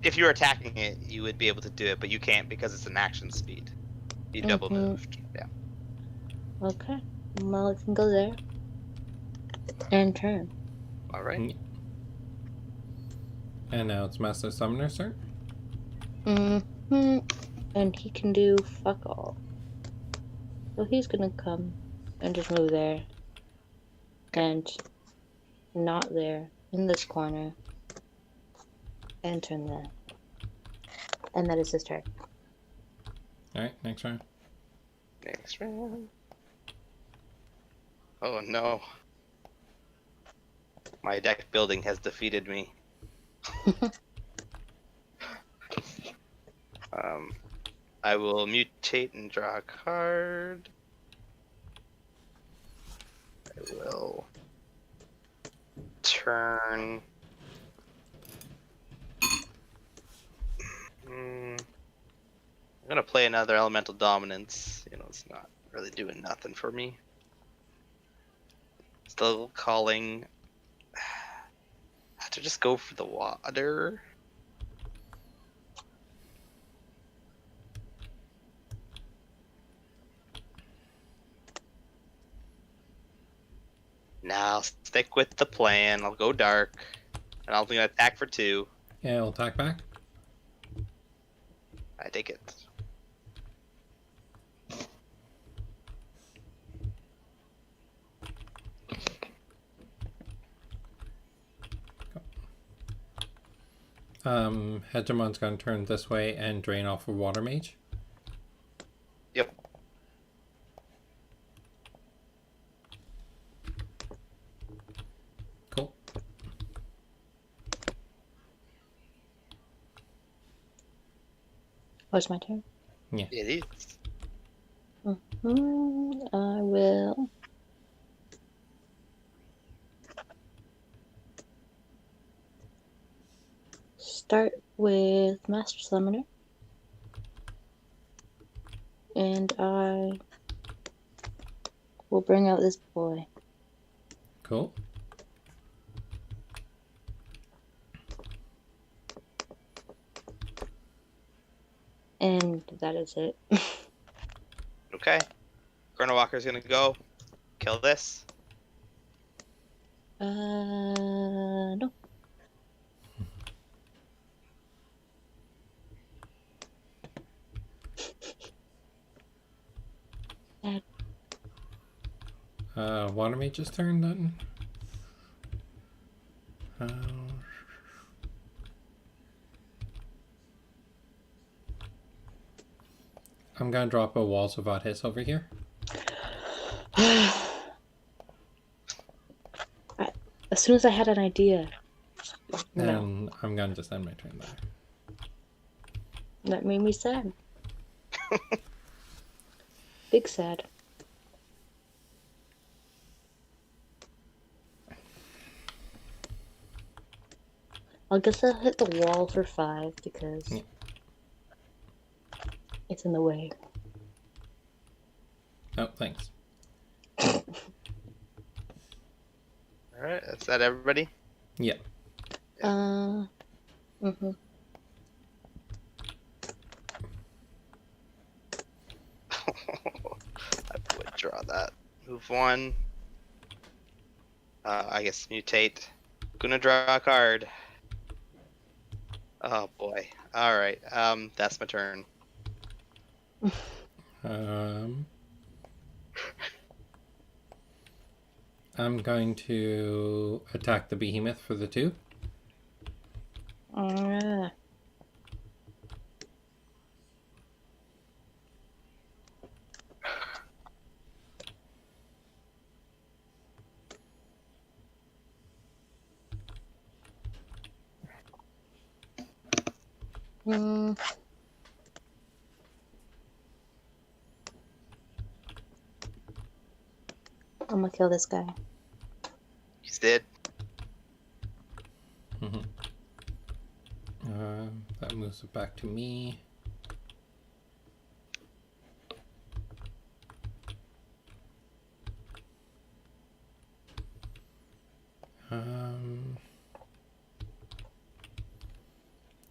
If you were attacking it, you would be able to do it, but you can't because it's an action speed. You double moved. Yeah. Okay. Well, it can go there. And turn. All right. And now it's Master Summoner's turn. And he can do fuck all. So he's gonna come and just move there. And not there. In this corner. And turn there. And that is his turn. Alright, next round. Next round. Oh no. My deck building has defeated me. I will mutate and draw a card. I will turn. I'm gonna play another Elemental Dominance. You know, it's not really doing nothing for me. Still calling. I have to just go for the water. Now stick with the plan. I'll go dark, and I'll gonna attack for 2. Yeah, we'll attack back. I take it. Hegemon's gonna turn this way and drain off a water mage. Yep. Cool. Oh, it's my turn. It is. I will. Start with Master Summoner. And I will bring out this boy. Cool. And that is it. Okay. Chrono Walker's gonna go kill this. No. Water mage's turn then. I'm gonna drop a Walls of His over here. As soon as I had an idea. No. And I'm gonna just end my turn there. That made me sad. Big sad. I guess I'll hit the wall for 5 because it's in the way. Oh, thanks. Alright, is that everybody? Yeah. Mm-hmm. I would draw that. Move 1. I guess mutate. Gonna draw a card. Oh boy. Alright, that's my turn. I'm going to attack the behemoth for the 2. I'm gonna kill this guy. He's dead. That moves it back to me.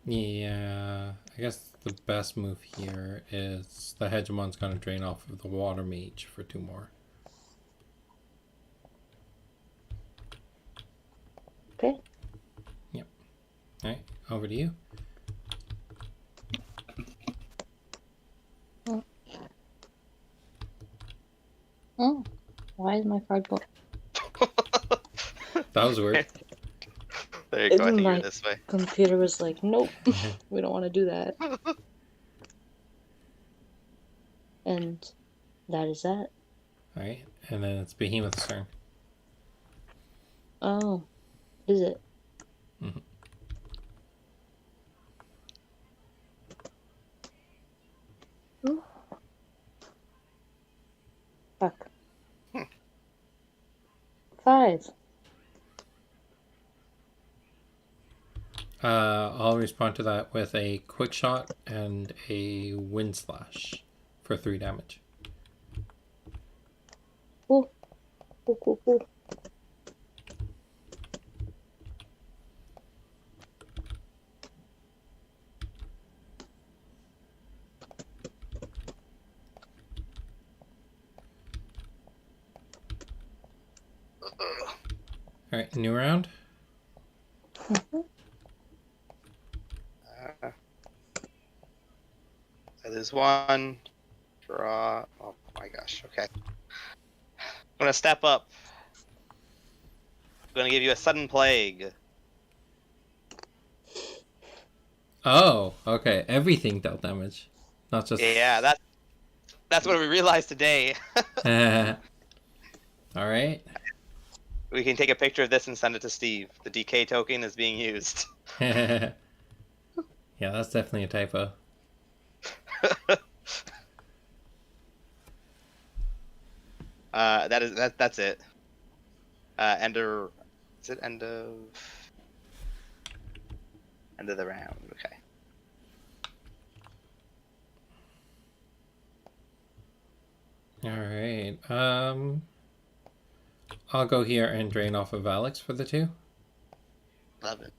Yeah, I guess the best move here is the Hegemon's gonna drain off of the Water Mage for 2 more. Okay. Yep. Alright, over to you. Oh, why is my card going? That was weird. There you go, I think My you're this way. computer was like, nope, we don't want to do that. And that is that. Alright, and then it's Behemoth's turn. Oh, is it? Ooh. Fuck. 5. I'll respond to that with a quick shot and a wind slash for 3 damage. Ooh. Ooh, ooh, ooh. Alright, new round. I lose 1. Draw. Oh my gosh, okay. I'm gonna step up. I'm gonna give you a sudden plague. Oh, okay. Everything dealt damage, not just. Yeah, that's what we realized today. All right. We can take a picture of this and send it to Steve. The DK token is being used. Yeah, that's definitely a typo. That's it. Is it end of the round? Okay. All right. I'll go here and drain off of Alex for the 2. Love it.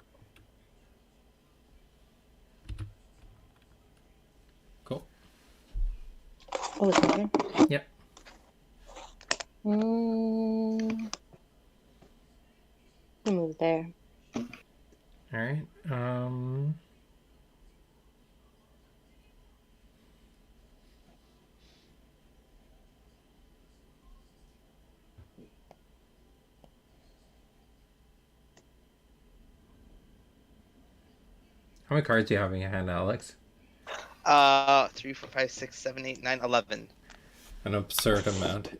Cool. Oh, it's my turn? Yep. I'll move there. All right. How many cards do you have in your hand, Alex? 3, 4, 5, 6, 7, 8, 9, 11. An absurd amount.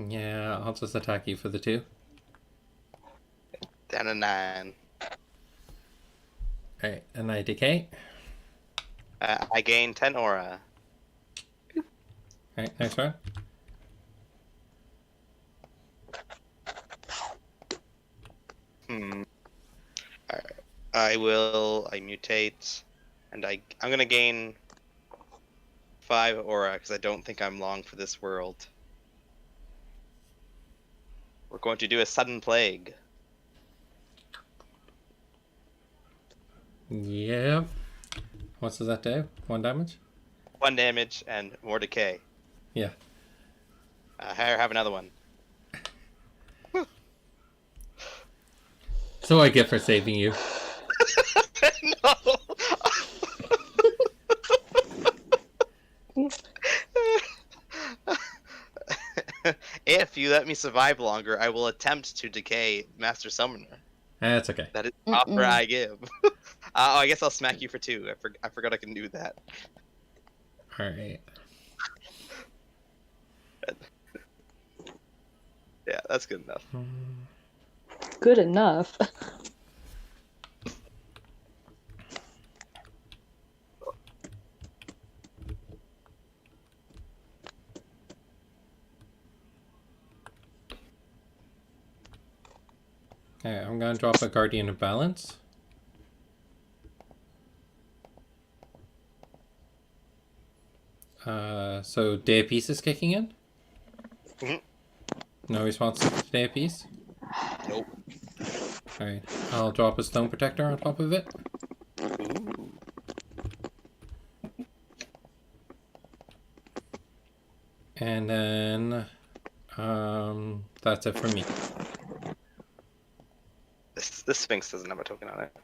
Yeah, I'll just attack you for the 2. Down to 9. Alright, and I decay. I gain 10 aura. Alright, next round. Alright. I mutate, and I'm gonna gain 5 aura, because I don't think I'm long for this world. We're going to do a sudden plague. Yep. What does that do? 1 damage? 1 damage and more decay. Yeah. Have another one. So I get for saving you. No. If you let me survive longer, I will attempt to decay Master Summoner. That's okay. That is the offer I give. I guess I'll smack you for 2. I forgot I can do that. Alright. Yeah, that's good enough. Good enough. Alright, I'm gonna drop a Guardian of Balance. So Day of Peace is kicking in? Mhm. No response to Day of Peace? Nope. Alright, I'll drop a Stone Protector on top of it. And then, that's it for me. This Sphinx doesn't have a token on it.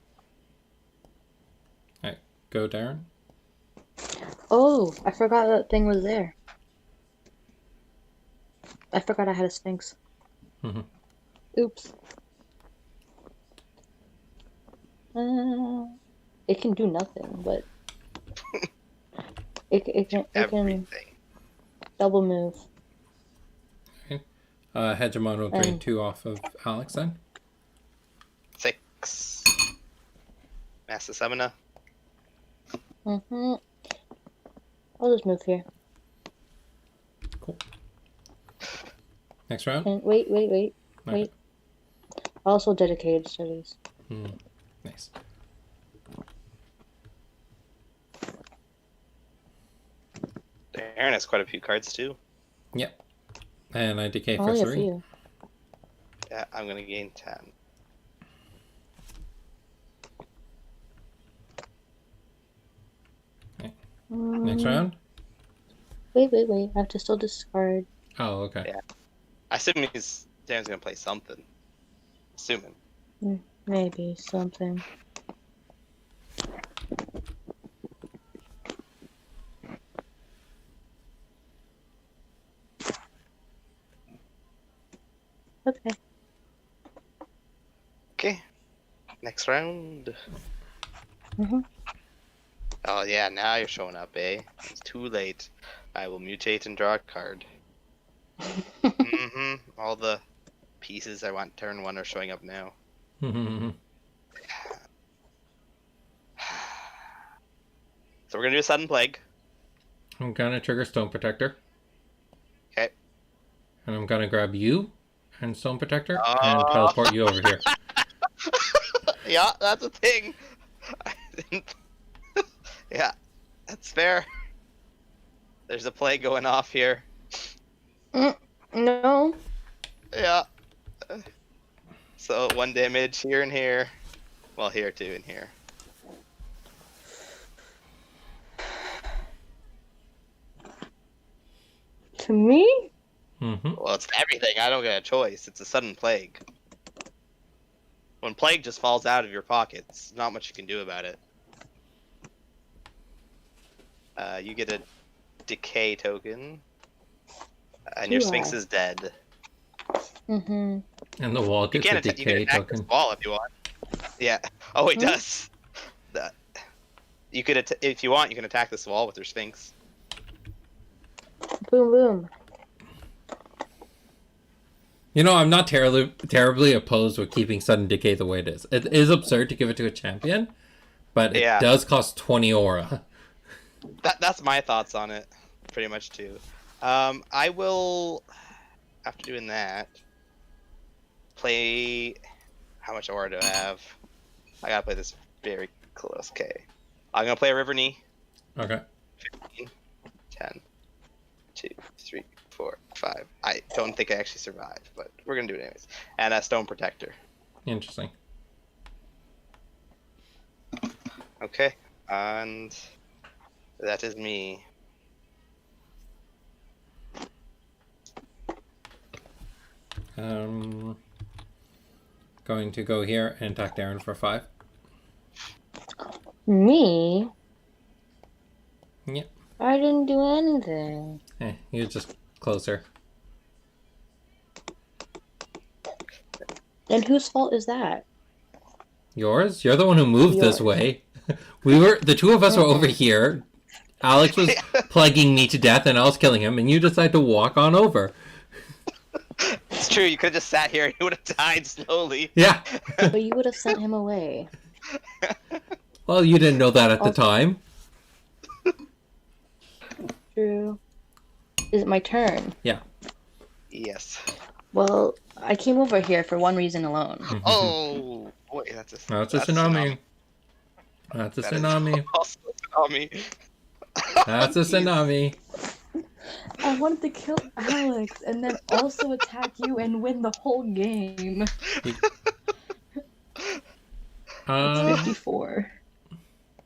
Alright, go Darren. Oh, I forgot that thing was there. I forgot I had a Sphinx. Mhm. Oops. It can do nothing, but it can Everything. double move. Hegemon will drain And- 2 off of Alex then. 6. Master Summoner. I'll just move here. Cool. Next round? And wait. Okay. Also dedicated studies. Nice. Aaron has quite a few cards too. Yep. And I decay for Only a 3. few. Yeah, I'm gonna gain 10. Next round? Wait. I have to still discard. Oh, okay. Yeah. I assume Darren's gonna play something. Assuming. Maybe something. Okay. Next round. Mm-hmm. Oh yeah, now you're showing up, eh? It's too late. I will mutate and draw a card. All the pieces I want turn 1 are showing up now. So we're gonna do a sudden plague. I'm gonna trigger Stone Protector. Okay. And I'm gonna grab you and Stone Protector and Oh. teleport you over here. Yeah, that's a thing. Yeah, that's fair. There's a play going off here. No. Yeah. So 1 damage here and here. Well, here too and here. To me? Well, it's everything. I don't get a choice. It's a sudden plague. When plague just falls out of your pockets, not much you can do about it. You get a decay token, and your Sphinx is dead. Mm-hmm. And the wall You gets a can decay attack this token. wall if you want. Yeah. Oh, it does. You could, if you want, you can attack this wall with your Sphinx. Boom, boom. You know, I'm not terribly opposed with keeping sudden decay the way it is. It is absurd to give it to a champion, but it does cost 20 aura. That's my thoughts on it, pretty much too. I will, after doing that, play. How much aura do I have? I gotta play this very close. Okay, I'm gonna play a River Knee. Okay. 15, 10, 2, 3, 4, 5. I don't think I actually survived, but we're gonna do it anyways. And a Stone Protector. Interesting. Okay, and that is me. Going to go here and attack Darren for 5. Me? Yep. I didn't do anything. You're just closer. And whose fault is that? Yours? You're the one who moved this way. The two of us were over here. Alex was plaguing me to death and I was killing him, and you decided to walk on over. It's true, you could have just sat here and you would have died slowly. Yeah. But you would have sent him away. Well, you didn't know that at the time. True. Is it my turn? Yeah. Yes. Well, I came over here for one reason alone. Oh, boy, that's a tsunami. That's a tsunami. Also a tsunami. That's a tsunami. I wanted to kill Alex and then also attack you and win the whole game. 54.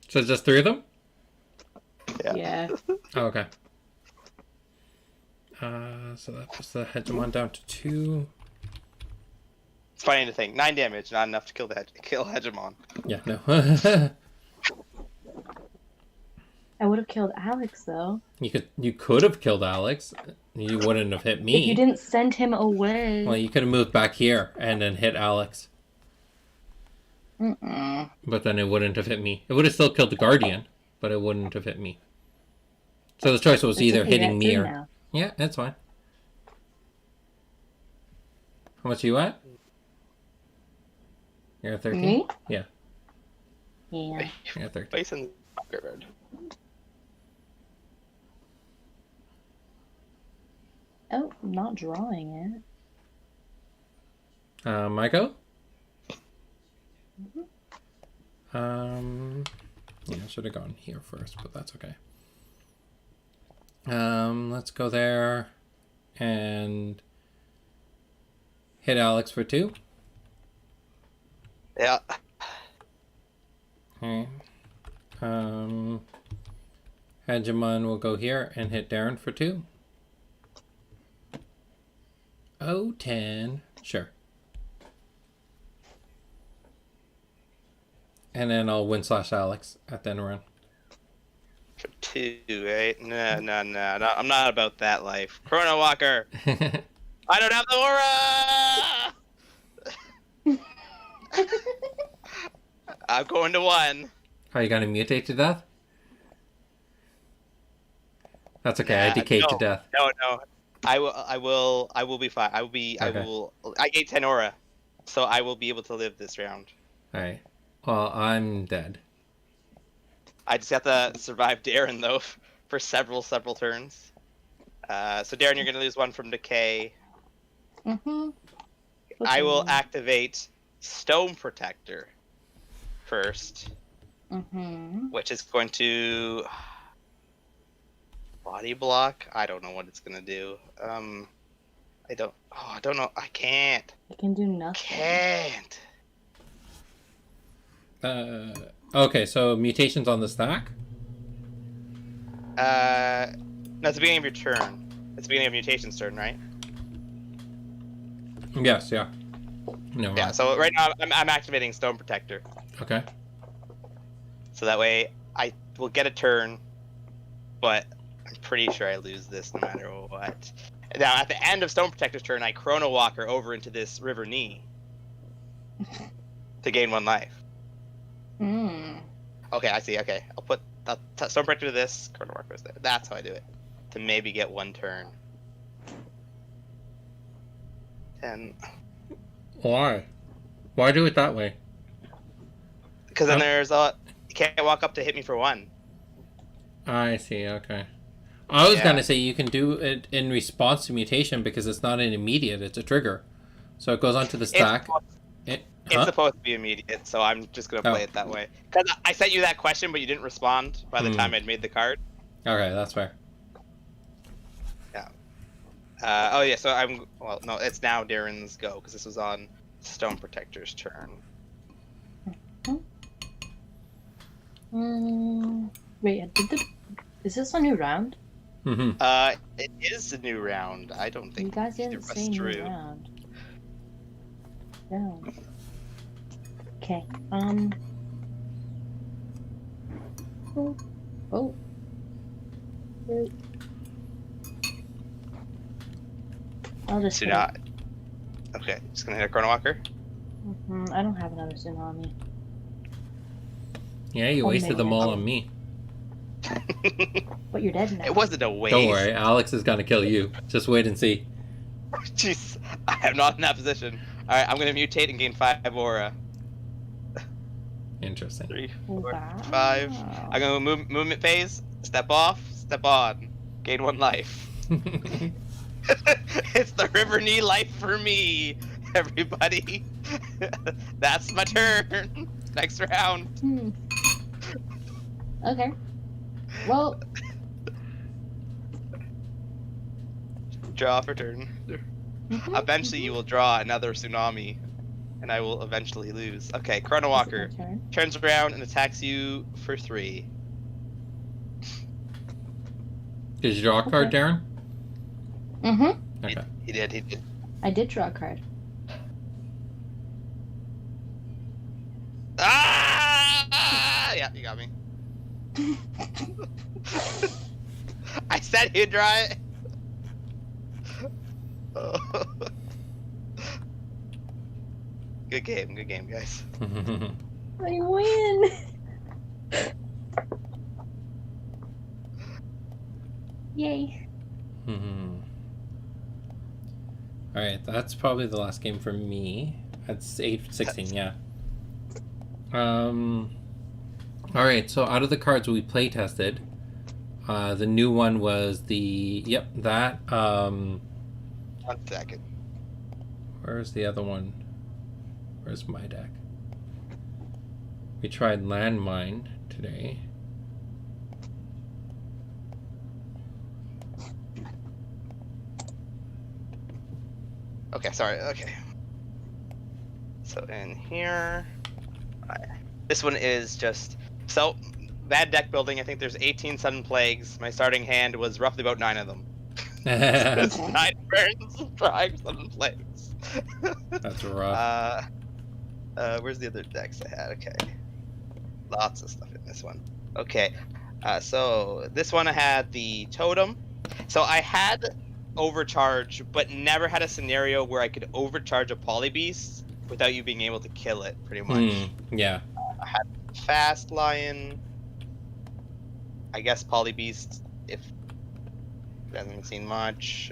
So just 3 of them? Yeah. Oh, okay. So that puts the hegemon down to 2. It's funny to think 9 damage, not enough to kill hegemon. Yeah, no. I would have killed Alex though. You could have killed Alex. You wouldn't have hit me. If you didn't send him away. Well, you could have moved back here and then hit Alex. Mm-mm. But then it wouldn't have hit me. It would have still killed the Guardian, but it wouldn't have hit me. So the choice was either hitting me or... Now. Yeah, that's fine. How much are you at? You're at 13? Me? Yeah. Yeah. You're at 13. Place in the graveyard. Oh, I'm not drawing it. My go? Mm-hmm. Yeah, I should have gone here first, but that's okay. Let's go there and hit Alex for 2. Yeah. Okay. Hegemon will go here and hit Darren for 2. Oh, 10. Sure. And then I'll win / Alex at the end run. For 2, right? No. I'm not about that life. Chrono Walker! I don't have the aura! I'm going to 1. Are you gonna mutate to death? That's okay. I Nah, decayed to no, death. no. I will be fine. Okay. I gained 10 aura, so I will be able to live this round. All right. Well, I'm dead. I just have to survive Darren though for several turns. So Darren, you're gonna lose 1 from decay. Mm-hmm. I will activate Stone Protector first, Mm-hmm. which is going to body block. I don't know what it's gonna do. I don't know. I can't. You can do nothing. Can't. Okay, so mutations on the stack. No, it's the beginning of your turn. It's the beginning of mutation's turn, right? Yes, yeah. No. Yeah. So right now I'm activating Stone Protector, Okay. so that way I will get a turn, but I'm pretty sure I lose this no matter what. Now at the end of Stone Protector's turn, I Chrono Walker over into this River Knee to gain 1 life. Mm. Okay, I see. Okay, I'll put Stone Protector to this, Chrono Walker is there. That's how I do it. To maybe get 1 turn. 10. Why? Why do it that way? Because then Huh? there's you can't walk up to hit me for 1. I see. Okay. I was Yeah. gonna say you can do it in response to mutation because it's not an immediate; it's a trigger. So it goes onto the stack. It's supposed to be immediate, so I'm just gonna play it that way. Because I sent you that question, but you didn't respond by the time I'd made the card. Okay, that's fair. Yeah. So well, no, it's now Darren's go because this was on Stone Protector's turn. Wait, is this a new round? Mm-hmm. It is a new round. I don't You think guys either didn't of us say new drew. round. No. Okay. Oh. Wait. I'll just. So not. Okay, just gonna hit a Chrono Walker. I don't have another tsunami. Yeah, you Oh, wasted them man. all on me. But you're dead now. It wasn't a waste. Don't worry, Alex is gonna kill you. Just wait and see. Jeez, I am not in that position. All right, I'm gonna mutate and gain 5 aura. Interesting. 3, 4, Wow. 5. I'm gonna movement phase. Step off. Step on. Gain 1 life. It's the River Knee life for me, everybody. That's my turn. Next round. Okay. Well, Draw for turn. Eventually, you will draw another tsunami, and I will eventually lose. Okay, Chrono Walker it's my turn. turns around and attacks you for 3. Did you draw a card, Okay. Darren? Okay. He did. I did draw a card. Ah! Yeah, you got me. I said he'd draw it. Good game, guys. I win! Yay. Alright, that's probably the last game for me. That's 8-16, yeah. Alright, so out of the cards we play tested, the new one was that. 1 second. Where's the other one? Where's my deck? We tried Landmine today. Okay, sorry. Okay. So in here, this one is just bad deck building. I think there's 18 sudden plagues. My starting hand was roughly about 9 of them. It's 9 burns, 5 sudden plagues. That's rough. Where's the other decks I had? Okay, lots of stuff in this one. Okay, so this one I had the totem. So I had overcharge, but never had a scenario where I could overcharge a polybeast without you being able to kill it, pretty much. Yeah. I had Fast Lion. I guess Polybeast, if it hasn't seen much.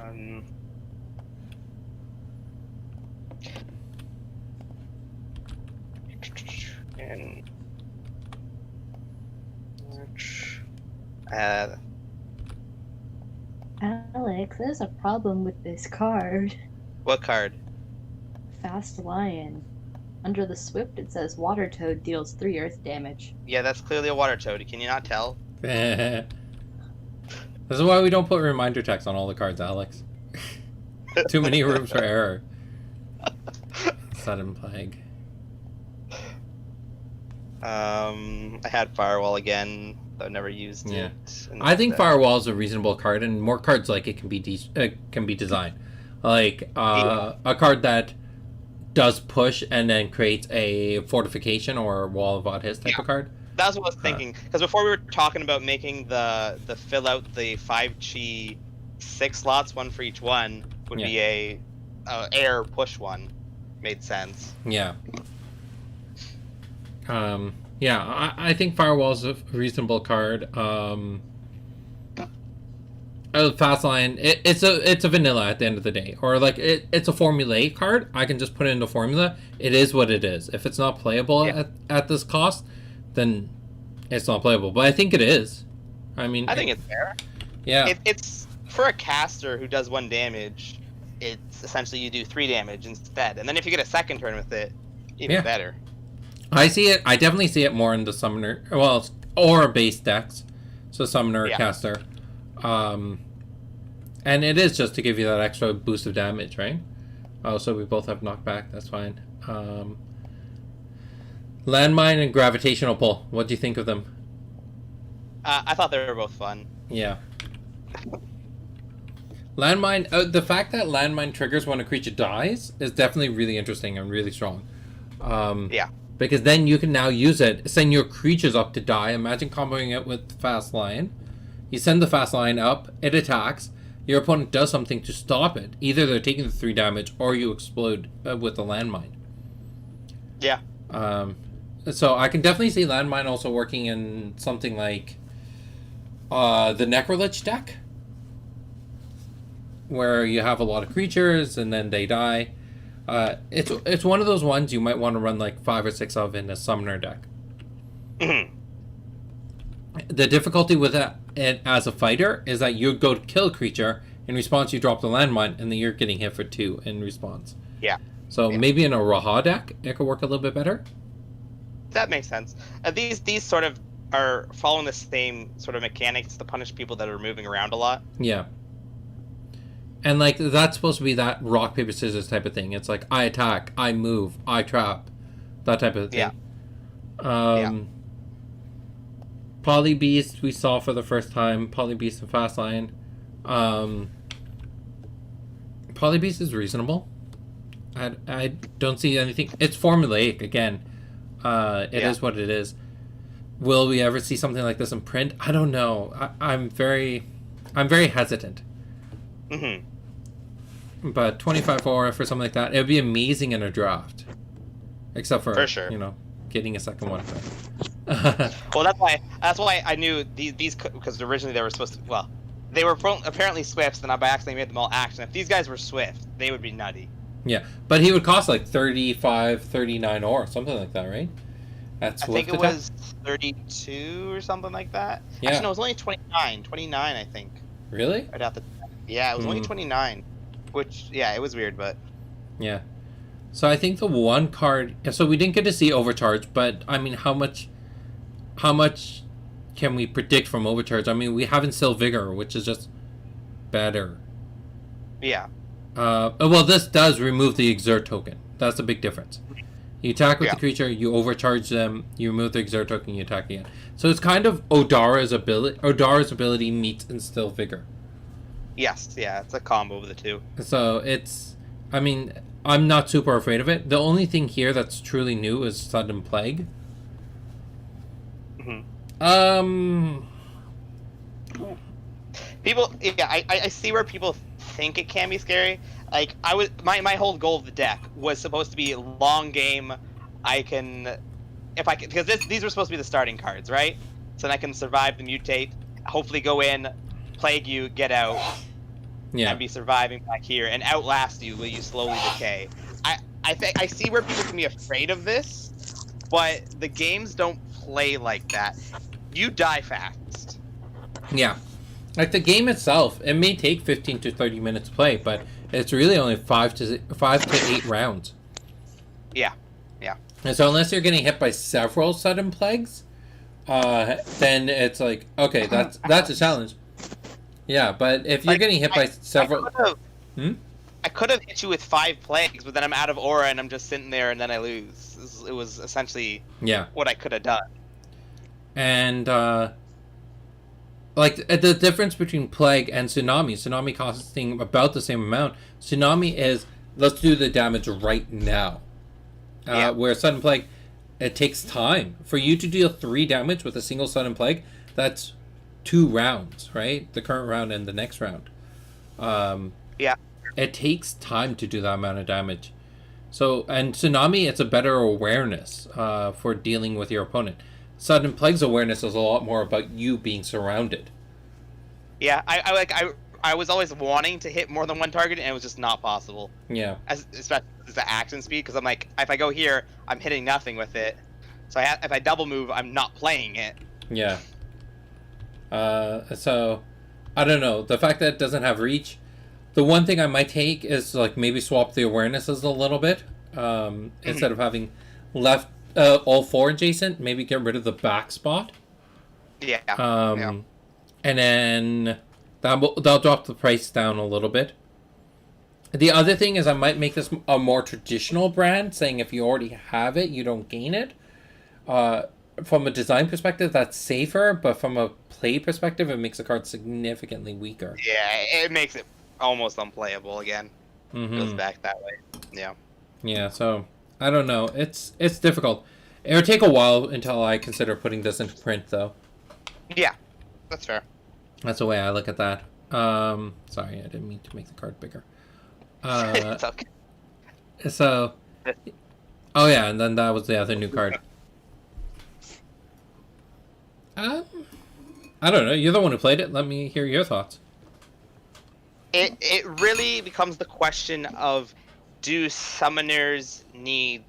And Alex, there's a problem with this card. what card? Fast Lion. Under the Swift, it says Water Toad deals 3 earth damage. Yeah, that's clearly a water toad. Can you not tell? This is why we don't put reminder text on all the cards, Alex. Too many rooms for error. Sudden Plague. I had Firewall again, though I never used Yeah. it. I think Firewall is a reasonable card, and more cards like it can be designed. Like a card that does push and then creates a fortification or wall of odd hits type of card. That's what I was thinking. Because before we were talking about making the fill out the 5 chi 6 slots, one for each one, would be a air push one. Made sense. Yeah. I think Firewall's a reasonable card. Fast Line, it's a vanilla at the end of the day, or like it's a formulaic card. I can just put it into formula. It is what it is. If it's not playable at this cost, then it's not playable. But I think it is. I mean, I think it's fair. Yeah, it's for a caster who does 1 damage. It's essentially you do 3 damage instead, and then if you get a second turn with it, even better. I see it. I definitely see it more in the summoner, or base decks, so summoner, caster, and it is just to give you that extra boost of damage, right? Oh, so we both have knockback. That's fine. Landmine and gravitational pull. What do you think of them? I thought they were both fun. Yeah. Landmine. The fact that landmine triggers when a creature dies is definitely really interesting and really strong. Because then you can now use it, send your creatures up to die. Imagine comboing it with Fast Lion. You send the Fast Lion up, it attacks. Your opponent does something to stop it. Either they're taking the 3 damage or you explode with the landmine. Yeah. So I can definitely see landmine also working in something like the Necrolich deck, where you have a lot of creatures and then they die. It's one of those ones you might want to run like 5 or 6 of in a summoner deck. The difficulty with it as a fighter is that you go to kill a creature, in response you drop the landmine, and then you're getting hit for 2 in response. Yeah. So maybe in a Raha deck it could work a little bit better. That makes sense. These sort of are following the same sort of mechanics to punish people that are moving around a lot. Yeah. And like that's supposed to be that rock paper scissors type of thing. It's like I attack, I move, I trap, that type of thing. Polybeast we saw for the first time. Polybeast and Fast Lion. Polybeast is reasonable. I don't see anything. It's formulaic again. It is what it is. Will we ever see something like this in print? I don't know. I'm very hesitant. But 25 for something like that, it would be amazing in a draft. Except for sure. Getting a second one. Well, that's why I knew these because originally they were supposed to. Well, they were apparently Swifts, and I by accident made them all action. If these guys were Swift, they would be nutty. Yeah, but he would cost like 35, 39 or something like that, right? I think it was 32 or something like that. Yeah. Actually, no, it was only 29. 29, I think. Really? Right out yeah, it was only 29. Which, yeah, it was weird, but... Yeah. So I think the one card... So we didn't get to see Overcharge, but, I mean, how much can we predict from Overcharge? I mean, we have Instill Vigor, which is just better. Yeah. Well, this does remove the Exert token. That's a big difference. You attack with the creature, you overcharge them, you remove the Exert token, you attack again. So it's kind of Odara's ability meets Instill Vigor. Yes, yeah, it's a combo of the two. So it's... I mean, I'm not super afraid of it. The only thing here that's truly new is Sudden Plague. People... Yeah, I see where people think it can be scary. Like, my whole goal of the deck was supposed to be long game, I can, if I can, because these were supposed to be the starting cards, right? So then I can survive the mutate, hopefully go in, plague you, get out, Yeah. and be surviving back here, and outlast you while you slowly decay. I think I see where people can be afraid of this, but the games don't play like that. You die fast. Yeah. Like the game itself, it may take 15 to 30 minutes to play, but it's really only 5 to 8 rounds. Yeah. And so unless you're getting hit by several sudden plagues, then it's like, okay, that's a challenge. Yeah, but if you're getting hit by several... I could have hit you with 5 plagues, but then I'm out of aura and I'm just sitting there and then I lose. It was essentially what I could have done. And, like, the difference between Plague and Tsunami costing about the same amount. Tsunami is, let's do the damage right now. Where Sudden Plague, it takes time. For you to deal 3 damage with a single Sudden Plague, that's 2 rounds, right? The current round and the next round. It takes time to do that amount of damage. So, and Tsunami, it's a better awareness for dealing with your opponent. Sudden Plague's awareness is a lot more about you being surrounded. Yeah, I was always wanting to hit more than one target, and it was just not possible. Yeah. Especially the action speed, because I'm like, if I go here, I'm hitting nothing with it. So if I double move, I'm not playing it. Yeah. So, I don't know. The fact that it doesn't have reach, the one thing I might take is like maybe swap the awarenesses a little bit. Instead of having left all 4 adjacent, maybe get rid of the back spot. Yeah. And then that'll drop the price down a little bit. The other thing is I might make this a more traditional brand, saying if you already have it, you don't gain it. From a design perspective, that's safer, but from a play perspective, it makes the card significantly weaker. Yeah, it makes it almost unplayable again. Goes back that way. Yeah. Yeah, so I don't know. It's difficult. It'll take a while until I consider putting this into print, though. Yeah, that's fair. That's the way I look at that. Sorry, I didn't mean to make the card bigger. It's okay. So, oh yeah, and then that was the other new card. I don't know. You're the one who played it. Let me hear your thoughts. It really becomes the question of, do summoners need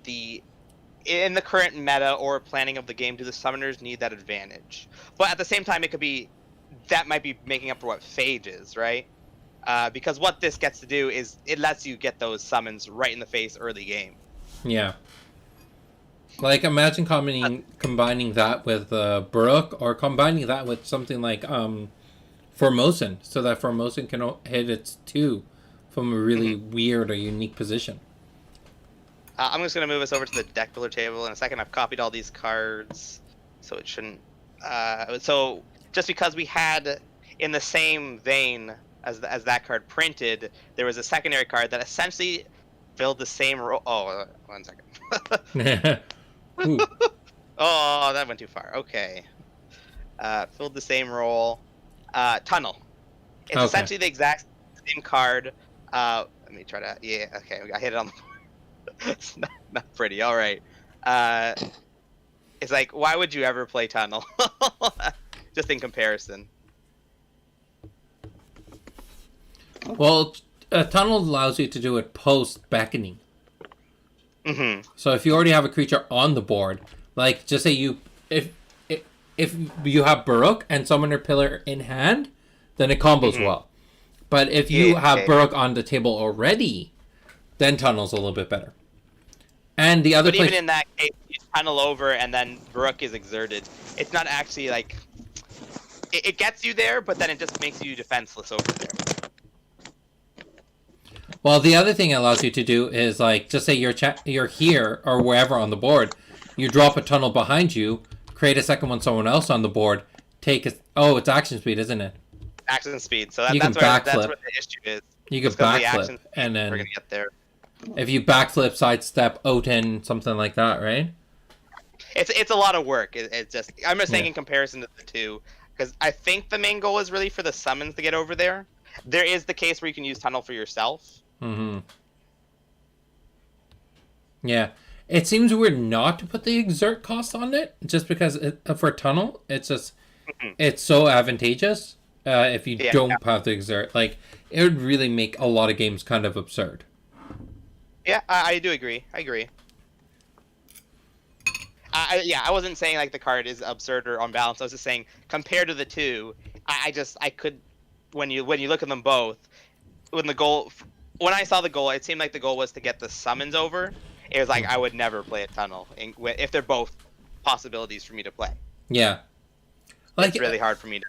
in the current meta or planning of the game, do the summoners need that advantage? But at the same time, that might be making up for what Phage is, right? Because what this gets to do is it lets you get those summons right in the face early game. Yeah. Like, imagine combining that with Baruch, or combining that with something like Formosan, so that Formosan can hit its 2 from a really weird or unique position. I'm just going to move us over to the deck builder table in a second. I've copied all these cards, so it shouldn't... so just because we had, in the same vein as that card printed, there was a secondary card that essentially filled the same role... Oh, 1 second. Oh, that went too far. Okay. Filled the same role. Tunnel. It's essentially the exact same card. Let me try to... Yeah, okay. I hit it on the board. It's not pretty. All right. It's like, why would you ever play Tunnel? Just in comparison. Well, Tunnel allows you to do it post beckoning. So if you already have a creature on the board, like just say if you have Baruch and Summoner Pillar in hand, then it combos well. But if you have Baruch on the table already, then Tunnel's a little bit better. And the other even in that case, you tunnel over and then Baruch is exerted. It's not actually like it gets you there, but then it just makes you defenseless over there. Well, the other thing it allows you to do is, like, just say you're here or wherever on the board, you drop a tunnel behind you, create a second one someone else on the board, it's action speed, isn't it? Action speed. So that's where the issue is. You can backflip, and then we're gonna get there. If you backflip, sidestep, Oten, something like that, right? It's a lot of work. It's just I'm just saying in comparison to the two, because I think the main goal is really for the summons to get over there. There is the case where you can use Tunnel for yourself. Yeah, It seems weird not to put the exert cost on it, just because for tunnel, it's so advantageous. If you Yeah. don't have the exert, like it would really make a lot of games kind of absurd. Yeah, I do agree. I agree. Yeah, I wasn't saying like the card is absurd or unbalanced. I was just saying compared to the two, I could when you look at them both, when I saw the goal, it seemed like the goal was to get the summons over. It was like I would never play a tunnel if they're both possibilities for me to play. Yeah, like It's really hard for me to.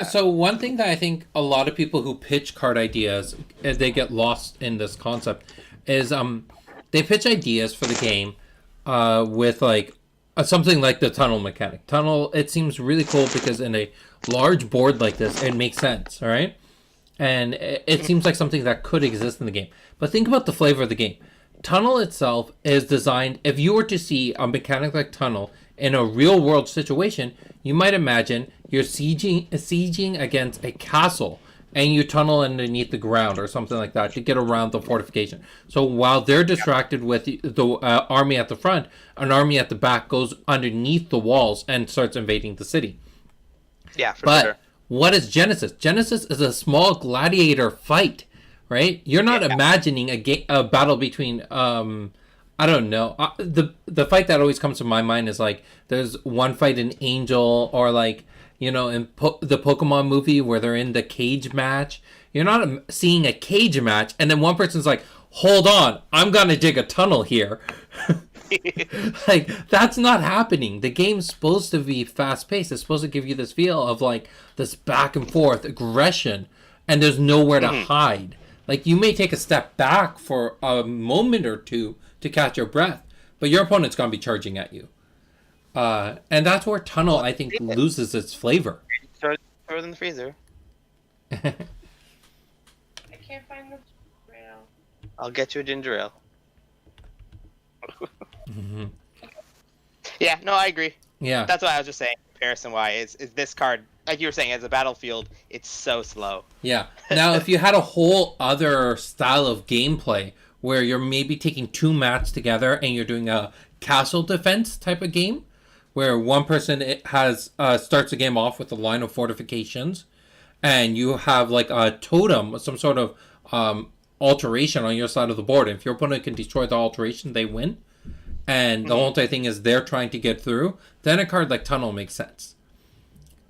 So one thing that I think a lot of people who pitch card ideas, they get lost in this concept, is they pitch ideas for the game, with like something like the tunnel mechanic. Tunnel, it seems really cool because in a large board like this, it makes sense, all right? And it seems like something that could exist in the game. But think about the flavor of the game. Tunnel itself is designed, if you were to see a mechanic like Tunnel in a real world situation, you might imagine you're sieging against a castle and you tunnel underneath the ground or something like that to get around the fortification. So while they're distracted with the army at the front, an army at the back goes underneath the walls and starts invading the city. Yeah, for But sure. what is Genesis? Genesis is a small gladiator fight, right? You're not imagining a battle between I don't know. The fight that always comes to my mind is like there's one fight in Angel, or like, you know, in the Pokemon movie where they're in the cage match. You're not seeing a cage match and then one person's like, "Hold on, I'm gonna dig a tunnel here." Like, that's not happening. The game's supposed to be fast paced. It's supposed to give you this feel of like this back and forth aggression, and there's nowhere to hide. Like, you may take a step back for a moment or two to catch your breath, but your opponent's gonna be charging at you. And that's where Tunnel, I think, loses its flavor. Throw it in the freezer. I can't find the right now. I'll get you a ginger ale. Yeah, no, I agree. Yeah. That's what I was just saying. Comparison wise, is this card, like you were saying, as a battlefield, it's so slow. Yeah. Now, if you had a whole other style of gameplay where you're maybe taking two mats together and you're doing a castle defense type of game, where one person starts the game off with a line of fortifications, and you have like a totem, some sort of alteration on your side of the board. And if your opponent can destroy the alteration, they win. And the whole thing is they're trying to get through. Then a card like Tunnel makes sense.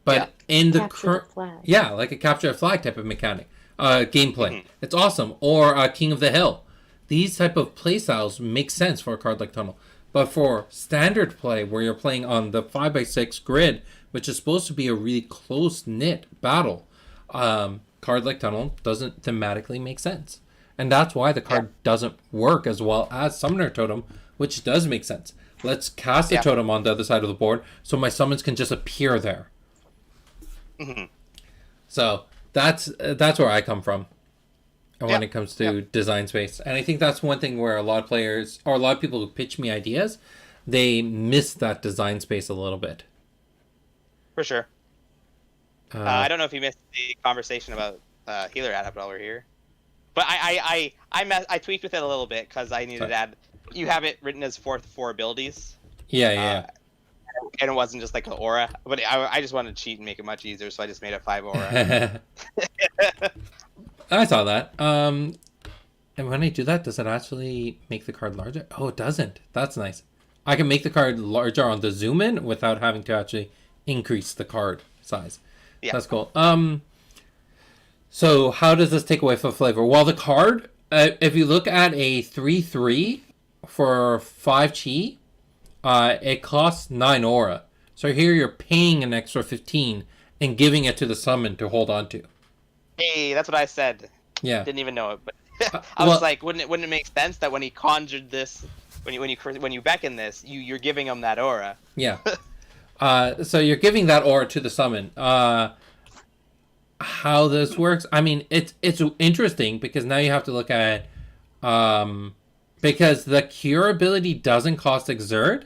But in the current, like a capture a flag type of mechanic, gameplay, it's awesome. Or King of the Hill. These type of playstyles make sense for a card like Tunnel. But for standard play, where you're playing on the 5x6 grid, which is supposed to be a really close-knit battle, card like Tunnel doesn't thematically make sense. And that's why the card doesn't work as well as Summoner Totem, which does make sense. Let's cast a totem on the other side of the board so my summons can just appear there. So that's where I come from when it comes to design space. And I think that's one thing where a lot of players, or a lot of people who pitch me ideas, they miss that design space a little bit. For sure. I don't know if you missed the conversation about Healer Adept while we're here. But I tweaked with it a little bit because I needed to add. You have it written as 4 abilities. Yeah. And it wasn't just like an aura. But I just wanted to cheat and make it much easier, so I just made it 5 aura. I saw that. And when I do that, does it actually make the card larger? Oh, it doesn't. That's nice. I can make the card larger on the zoom in without having to actually increase the card size. Yeah. That's cool. So how does this take away from flavor? Well, the card, if you look at a 3/3 for 5 chi, it costs 9 aura. So here you're paying an extra 15 and giving it to the summon to hold on to. Hey, that's what I said. Yeah. Didn't even know it, but I was like, wouldn't it make sense that when he conjured this, when you beckon this, you're giving him that aura? Yeah. So you're giving that aura to the summon. How this works, I mean, it's interesting because now you have to look at because the cure ability doesn't cost exert.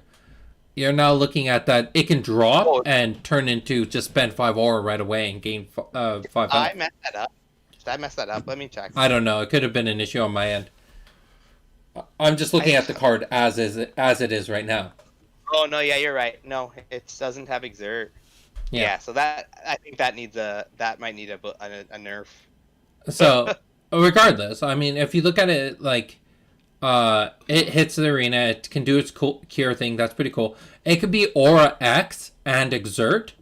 You're now looking at that it can drop and turn into just spend 5 aura right away and gain 5 health. I messed that up. Did I mess that up? Let me check. I don't know. It could have been an issue on my end. I'm just looking at the card as it is right now. Oh no, yeah, you're right. No, it doesn't have exert. Yeah, so that I think that might need a nerf. So regardless, I mean, if you look at it like it hits the arena, it can do its cool cure thing. That's pretty cool. It could be Aura X and Exert,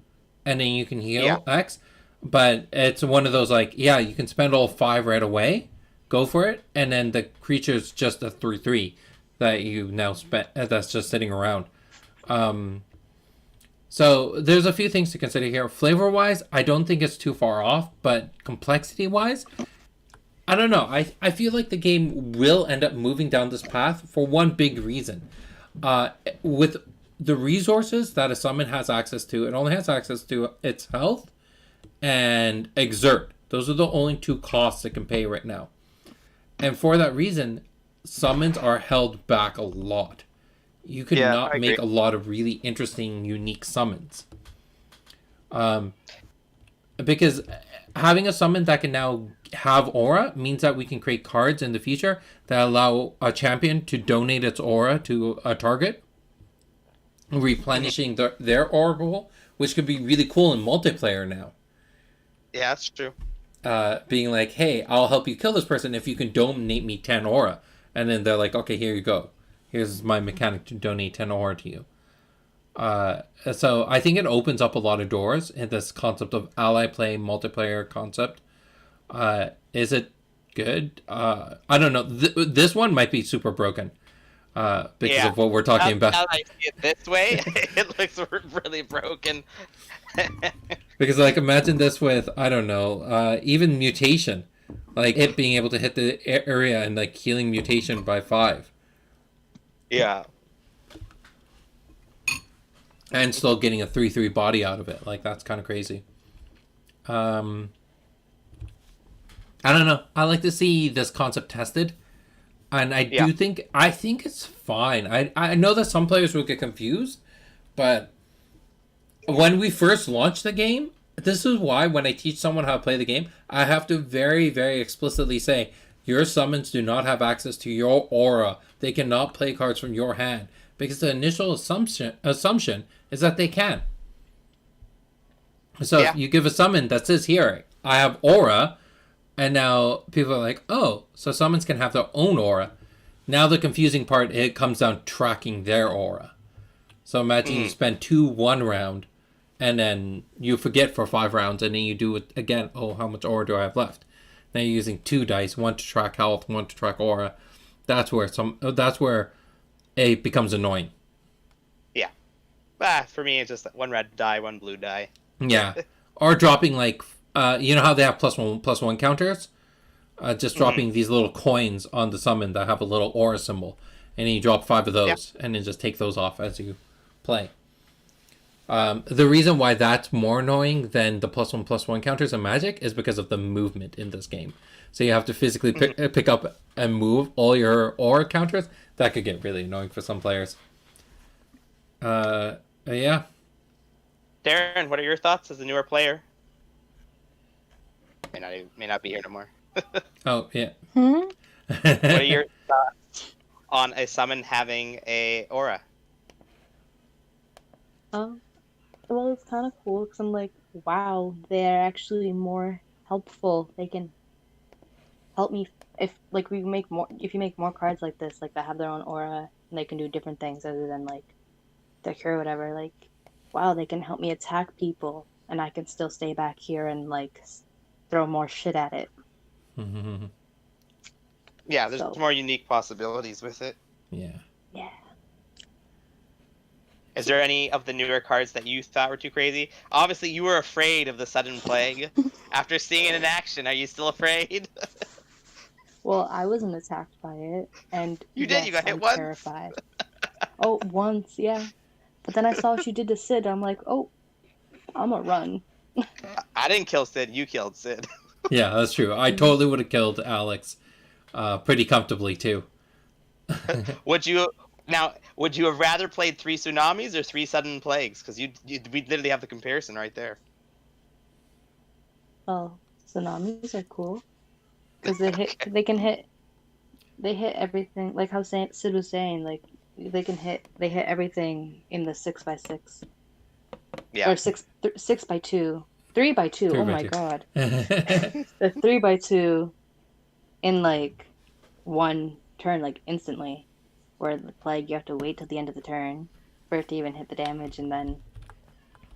and then you can heal X. But it's one of those like, yeah, you can spend all 5 right away, go for it, and then the creature's just a 3/3 that you now spent. That's just sitting around. So there's a few things to consider here. Flavor wise, I don't think it's too far off, but complexity wise, I don't know. I feel like the game will end up moving down this path for one big reason. With the resources that a summon has access to, it only has access to its health and exert. Those are the only 2 costs it can pay right now. And for that reason, summons are held back a lot. You could not make a lot of really interesting, unique summons. Because having a summon that can now have aura means that we can create cards in the future that allow a champion to donate its aura to a target, replenishing their aura pool, which could be really cool in multiplayer now. Yeah, that's true. Being like, hey, I'll help you kill this person if you can donate me 10 aura. And then they're like, okay, here you go. Here's my mechanic to donate 10 aura to you. So I think it opens up a lot of doors in this concept of ally play, multiplayer concept. Is it good? I don't know. This one might be super broken because of what we're talking about. Now I see it this way, it looks really broken. Because, like, imagine this with, I don't know, even mutation. Like, it being able to hit the area and, like, healing mutation by 5. Yeah. And still getting a 3/3 body out of it. Like, that's kind of crazy. I don't know. I like to see this concept tested. And I think it's fine. I know that some players will get confused, but when we first launched the game, this is why when I teach someone how to play the game, I have to very, very explicitly say, your summons do not have access to your aura. They cannot play cards from your hand. Because the initial assumption is that they can. So if you give a summon that says here, I have aura, and now people are like, oh, so summons can have their own aura. Now the confusing part, it comes down to tracking their aura. So imagine you spend 1 round, and then you forget for 5 rounds, and then you do it again. Oh, how much aura do I have left? Now you're using 2 dice, 1 to track health, 1 to track aura. That's where it becomes annoying. Yeah. For me, it's just 1 red die, 1 blue die. Yeah. Or dropping, like, you know how they have +1/+1 counters? Just dropping these little coins on the summon that have a little aura symbol. And then you drop 5 of those, and then just take those off as you play. The reason why that's more annoying than the +1/+1 counters in Magic is because of the movement in this game. So you have to physically pick up and move all your aura counters. That could get really annoying for some players. Yeah. Darren, what are your thoughts as a newer player? May not be here no more. Oh, yeah. What are your thoughts on a summon having a aura? Well, it's kind of cool because I'm like, wow, they're actually more helpful. They can help me if you make more cards like this, like that have their own aura and they can do different things other than like the cure or whatever. Like, wow, they can help me attack people and I can still stay back here and like throw more shit at it. Yeah, there's more unique possibilities with it. Yeah. Yeah. Is there any of the newer cards that you thought were too crazy? Obviously, you were afraid of the sudden plague. After seeing it in action, are you still afraid? Well, I wasn't attacked by it, and you did. You got hit once. Terrified. Oh, once, yeah. But then I saw what you did to Sid. I'm like, oh, I'm gonna run. I didn't kill Sid. You killed Sid. Yeah, that's true. I totally would have killed Alex, pretty comfortably too. Would you have rather played 3 tsunamis or 3 sudden plagues? Because we literally have the comparison right there. Oh, tsunamis are cool because they can hit They hit everything, like how Sid was saying. Like they hit everything in the 6x6 Yeah. or 6x2, 3x2. Three Oh by my two. god, the 3x2 in like one turn, like instantly. Where the plague, you have to wait till the end of the turn for it to even hit the damage, and then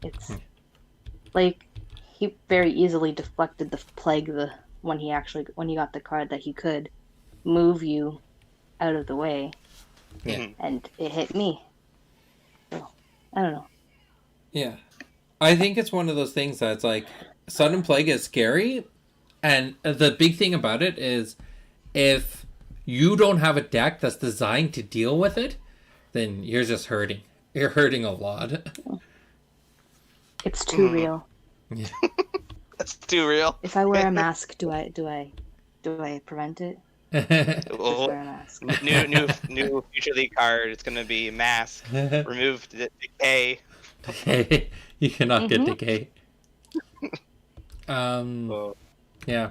it's like he very easily deflected the plague when he got the card that he could move you out of the way, Yeah. Mhm. and it hit me. So I don't know. Yeah. I think it's one of those things that's like sudden plague is scary, and the big thing about it is if you don't have a deck that's designed to deal with it, then you're just hurting. You're hurting a lot. It's too Mhm. real. Yeah. That's too real. If I wear a mask, do I prevent it? Just Oh, wear a mask. new Future League card. It's gonna be mask. Remove the decay. You cannot get Mhm. decay. Oh. Yeah.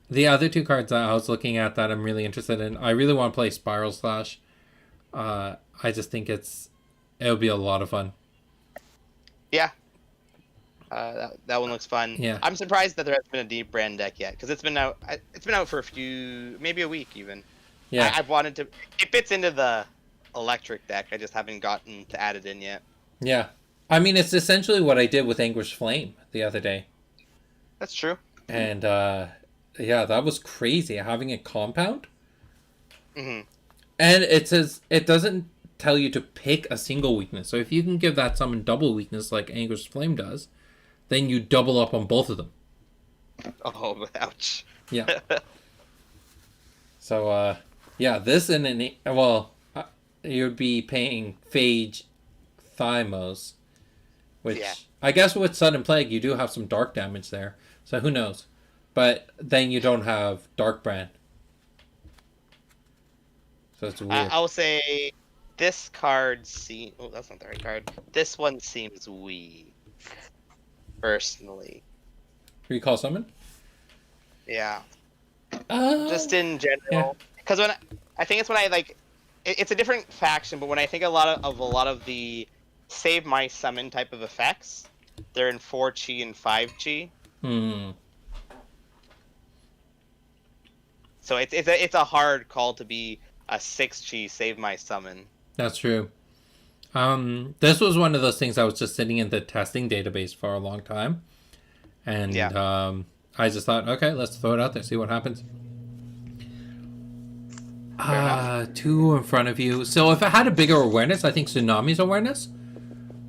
The other two cards that I was looking at that I'm really interested in, I really want to play Spiral Slash. I just think it'll be a lot of fun. Yeah. That one looks fun. Yeah. I'm surprised that there hasn't been a deep brand deck yet because it's been out. It's been out for maybe a week even. Yeah. I've wanted to. It fits into the electric deck. I just haven't gotten to add it in yet. Yeah. I mean, it's essentially what I did with Anguish Flame the other day. That's true. And, yeah, that was crazy. Having a compound. Hmm. And it says, it doesn't tell you to pick a single weakness. So if you can give that summon double weakness like Anguish Flame does, then you double up on both of them. Oh, ouch. Yeah. So, yeah, this and you'd be paying Phage Thymos, which Yeah. I guess with Sudden Plague you do have some dark damage there. So who knows? But then you don't have Dark Brand. So it's weird. I'll say this card seems. Oh, that's not the right card. This one seems weak. Personally. Recall Summon? Yeah. Just in yeah. general, because I think it's when I like, it's a different faction, but when I think a lot of the save my summon type of effects, they're in 4 chi and 5 chi. So it's a hard call to be a 6 chi save my summon. That's true. This was one of those things I was just sitting in the testing database for a long time. And Yeah. I just thought, okay, let's throw it out there, see what happens. Two in front of you. So if it had a bigger awareness, I think Tsunami's awareness.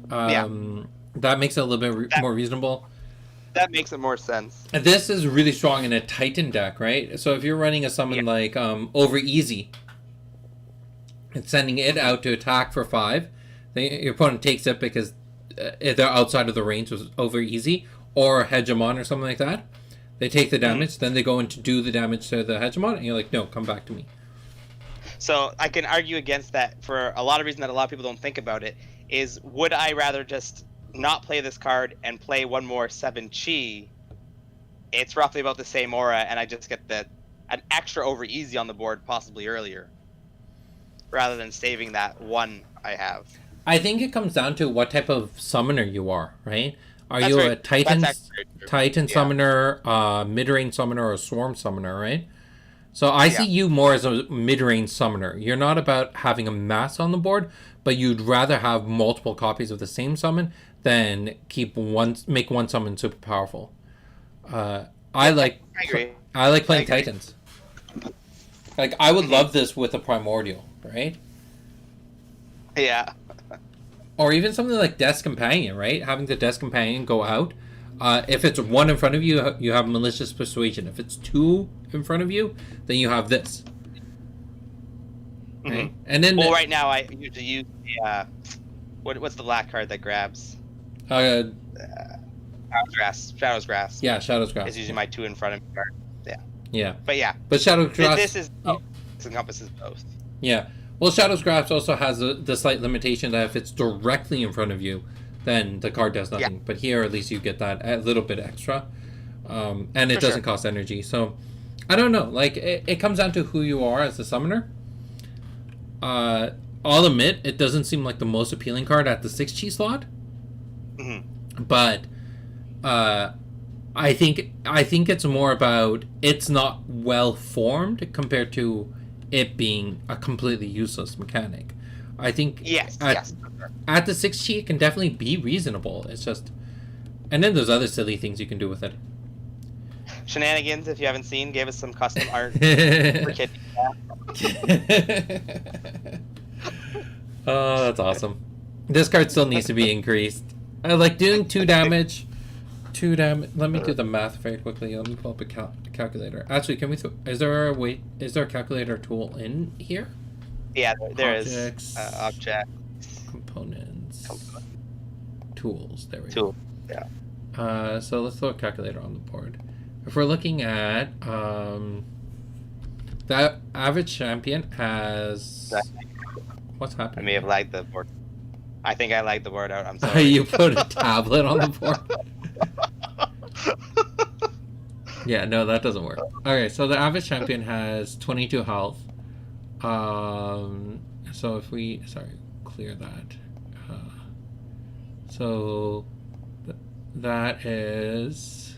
That makes it a little bit more reasonable. That makes it more sense. And this is really strong in a Titan deck, right? So if you're running a summon like Over Easy, and sending it out to attack for 5, your opponent takes it because they're outside of the range of Over Easy, or Hegemon or something like that. They take the damage, then they go in to do the damage to the Hegemon, and you're like, no, come back to me. So I can argue against that for a lot of reasons that a lot of people don't think about it. Is would I rather just not play this card and play one more 7 chi? It's roughly about the same aura, and I just get an extra Over Easy on the board possibly earlier, rather than saving that one I have. I think it comes down to what type of summoner you are, right? Are That's you right. a Titan, That's actually true. Titan Yeah. summoner, mid-range summoner, or a Swarm summoner, right? So I see you more as a mid-range summoner. You're not about having a mass on the board, but you'd rather have multiple copies of the same summon than make one summon super powerful. I agree. playing agree. Titans. Like I would love this with a Primordial, right? Yeah. Or even something like Death's Companion, right? Having the Death's Companion go out. If it's 1 in front of you, you have Malicious Persuasion. If it's 2 in front of you, then you have this. Right? And then Well, right now I usually use the what's the black card that grabs? Shadow's Shadow's Grasp. Yeah, Shadow's Grasp. Is usually my 2 in front of me card. Yeah. But yeah. But Shadow's Grasp... This encompasses both. Yeah. Well, Shadow's Grasp also has the slight limitation that if it's directly in front of you, then the card does nothing. Yeah. But here, at least you get that a little bit extra. And it doesn't cost energy. So I don't know. Like, it comes down to who you are as a summoner. I'll admit, it doesn't seem like the most appealing card at the 6 chi slot. Mm-hmm. But I think it's more about it's not well formed compared to it being a completely useless mechanic. I think Yes. at the 6 chi it can definitely be reasonable. It's just, and then there's other silly things you can do with it. Shenanigans, if you haven't seen, gave us some custom art for kids. Oh, that's awesome. This card still needs to be increased. I like doing 2 damage. 2 damage. Let me do the math very quickly. Let me pull up a calculator. Actually, can we? Is there a calculator tool in here? Yeah, there is. Objects. Components. Tools. There we go. Tool. Yeah. So let's throw a calculator on the board. If we're looking at that average champion has. What's I happening? may have lagged the board. I think I lagged the board out. I'm sorry. You put a tablet on the board. Yeah, no, that doesn't work. Okay, so the average champion has 22 health. So if we clear that. So that is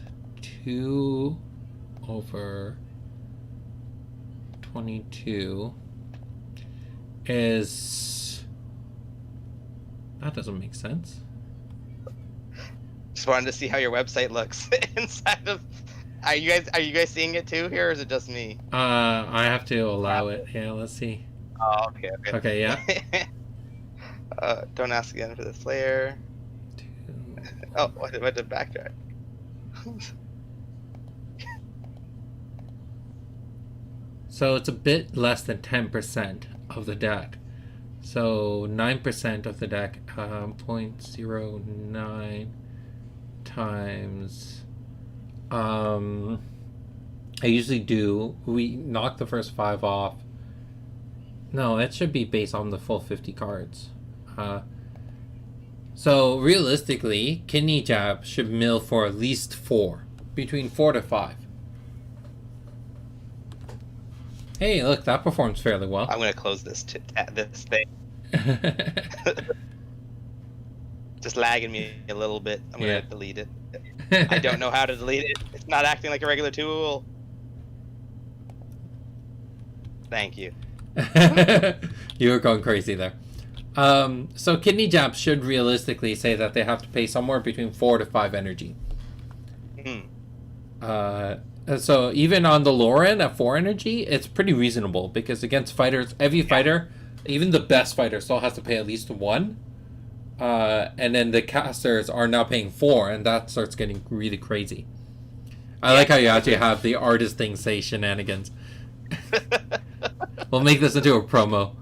2 over 22 is, that doesn't make sense. Just wanted to see how your website looks inside of. Are you guys seeing it too here, or is it just me? I have to allow it. Yeah, let's see. Oh, okay. Okay, yeah. Don't ask again for the flare. 2. Oh, what did backtrack? So it's a bit less than 10% of the deck. So 9% of the deck, 0.09 times. I usually do. We knock the first 5 off. No, it should be based on the full 50 cards. So realistically, Kidney Jab should mill for at least 4, between 4 to 5. Hey, look, that performs fairly well. I'm gonna close this this thing. Just lagging me a little bit. I'm gonna delete it. I don't know how to delete it. It's not acting like a regular tool. Thank you. You were going crazy there. So Kidney Jab should realistically say that they have to pay somewhere between 4 to 5 energy. So even on the lower end at 4 energy, it's pretty reasonable because against fighters, every fighter, even the best fighter, still has to pay at least 1. And then the casters are now paying 4, and that starts getting really crazy. I like how you actually have the artist thing say shenanigans. We'll make this into a promo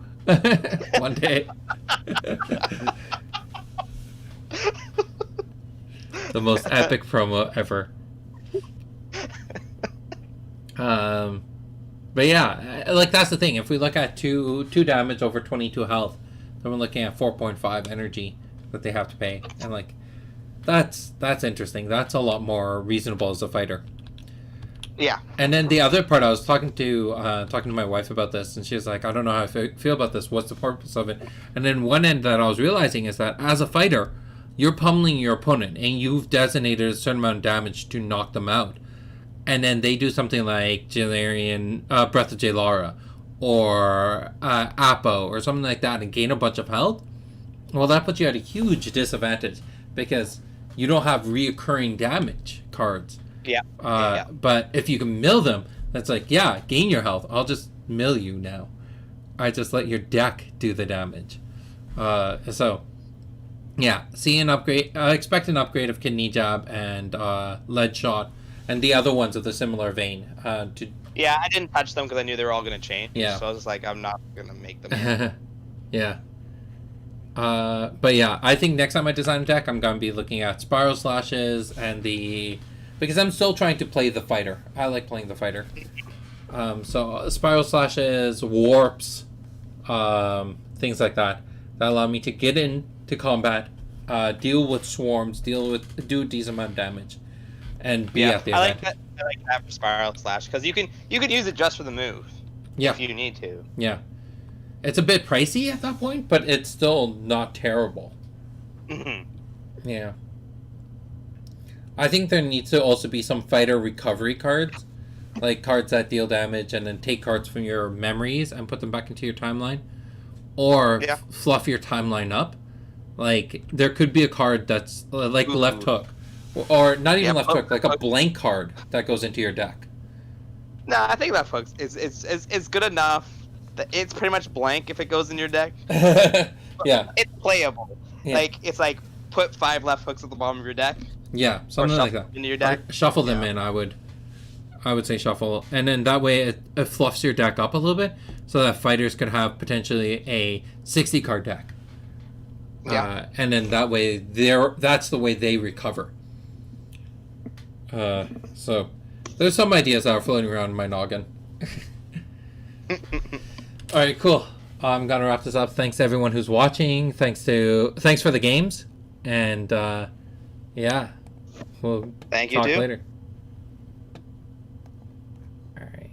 one day. The most epic promo ever. But yeah, like that's the thing. If we look at 2 damage over 22 health, then we're looking at 4.5 energy that they have to pay, and like that's interesting. That's a lot more reasonable as a fighter. Yeah. And then the other part, I was talking to my wife about this, and she was like, "I don't know how I feel about this. What's the purpose of it?" And then one end that I was realizing is that as a fighter, you're pummeling your opponent, and you've designated a certain amount of damage to knock them out. And then they do something like Breath of Jalara, or Apo, or something like that, and gain a bunch of health. Well, that puts you at a huge disadvantage because you don't have reoccurring damage cards. Yeah. But if you can mill them, that's like, yeah, gain your health. I'll just mill you now. I just let your deck do the damage. So, yeah, see an upgrade. Expect an upgrade of Kidney Jab and Lead Shot, and the other ones of the similar vein. Yeah, I didn't touch them because I knew they were all going to change. Yeah. So I was just like, I'm not going to make them. Yeah. But yeah, I think next time I design a deck, I'm going to be looking at Spiral Slashes and because I'm still trying to play the fighter. I like playing the fighter. So Spiral Slashes, Warps, things like that allow me to get into combat, deal with swarms, do a decent amount of damage, and be at the event. I like that for Spiral Slash because you can use it just for the move Yeah. if you need to. Yeah. It's a bit pricey at that point, but it's still not terrible. Mhm. Yeah. I think there needs to also be some fighter recovery cards. Like cards that deal damage and then take cards from your memories and put them back into your timeline. Or Yeah. fluff your timeline up. Like, there could be a card that's like Ooh. left hook. Or not even Yeah, left hook, like a hook. blank card that goes into your deck. Nah, I think that hooks is good enough. It's pretty much blank if it goes in your deck. Yeah. It's playable. Yeah. Like it's like put 5 left hooks at the bottom of your deck. Yeah, Or something like shuffle that. into your deck. Or shuffle them Yeah. in, I would say shuffle. And then that way it fluffs your deck up a little bit so that fighters could have potentially a 60 card deck. Yeah. And then that way that's the way they recover. So there's some ideas that are floating around in my noggin. Alright, cool. I'm gonna wrap this up. Thanks to everyone who's watching. Thanks for the games. And yeah. We'll Thank you talk too. later. Alright.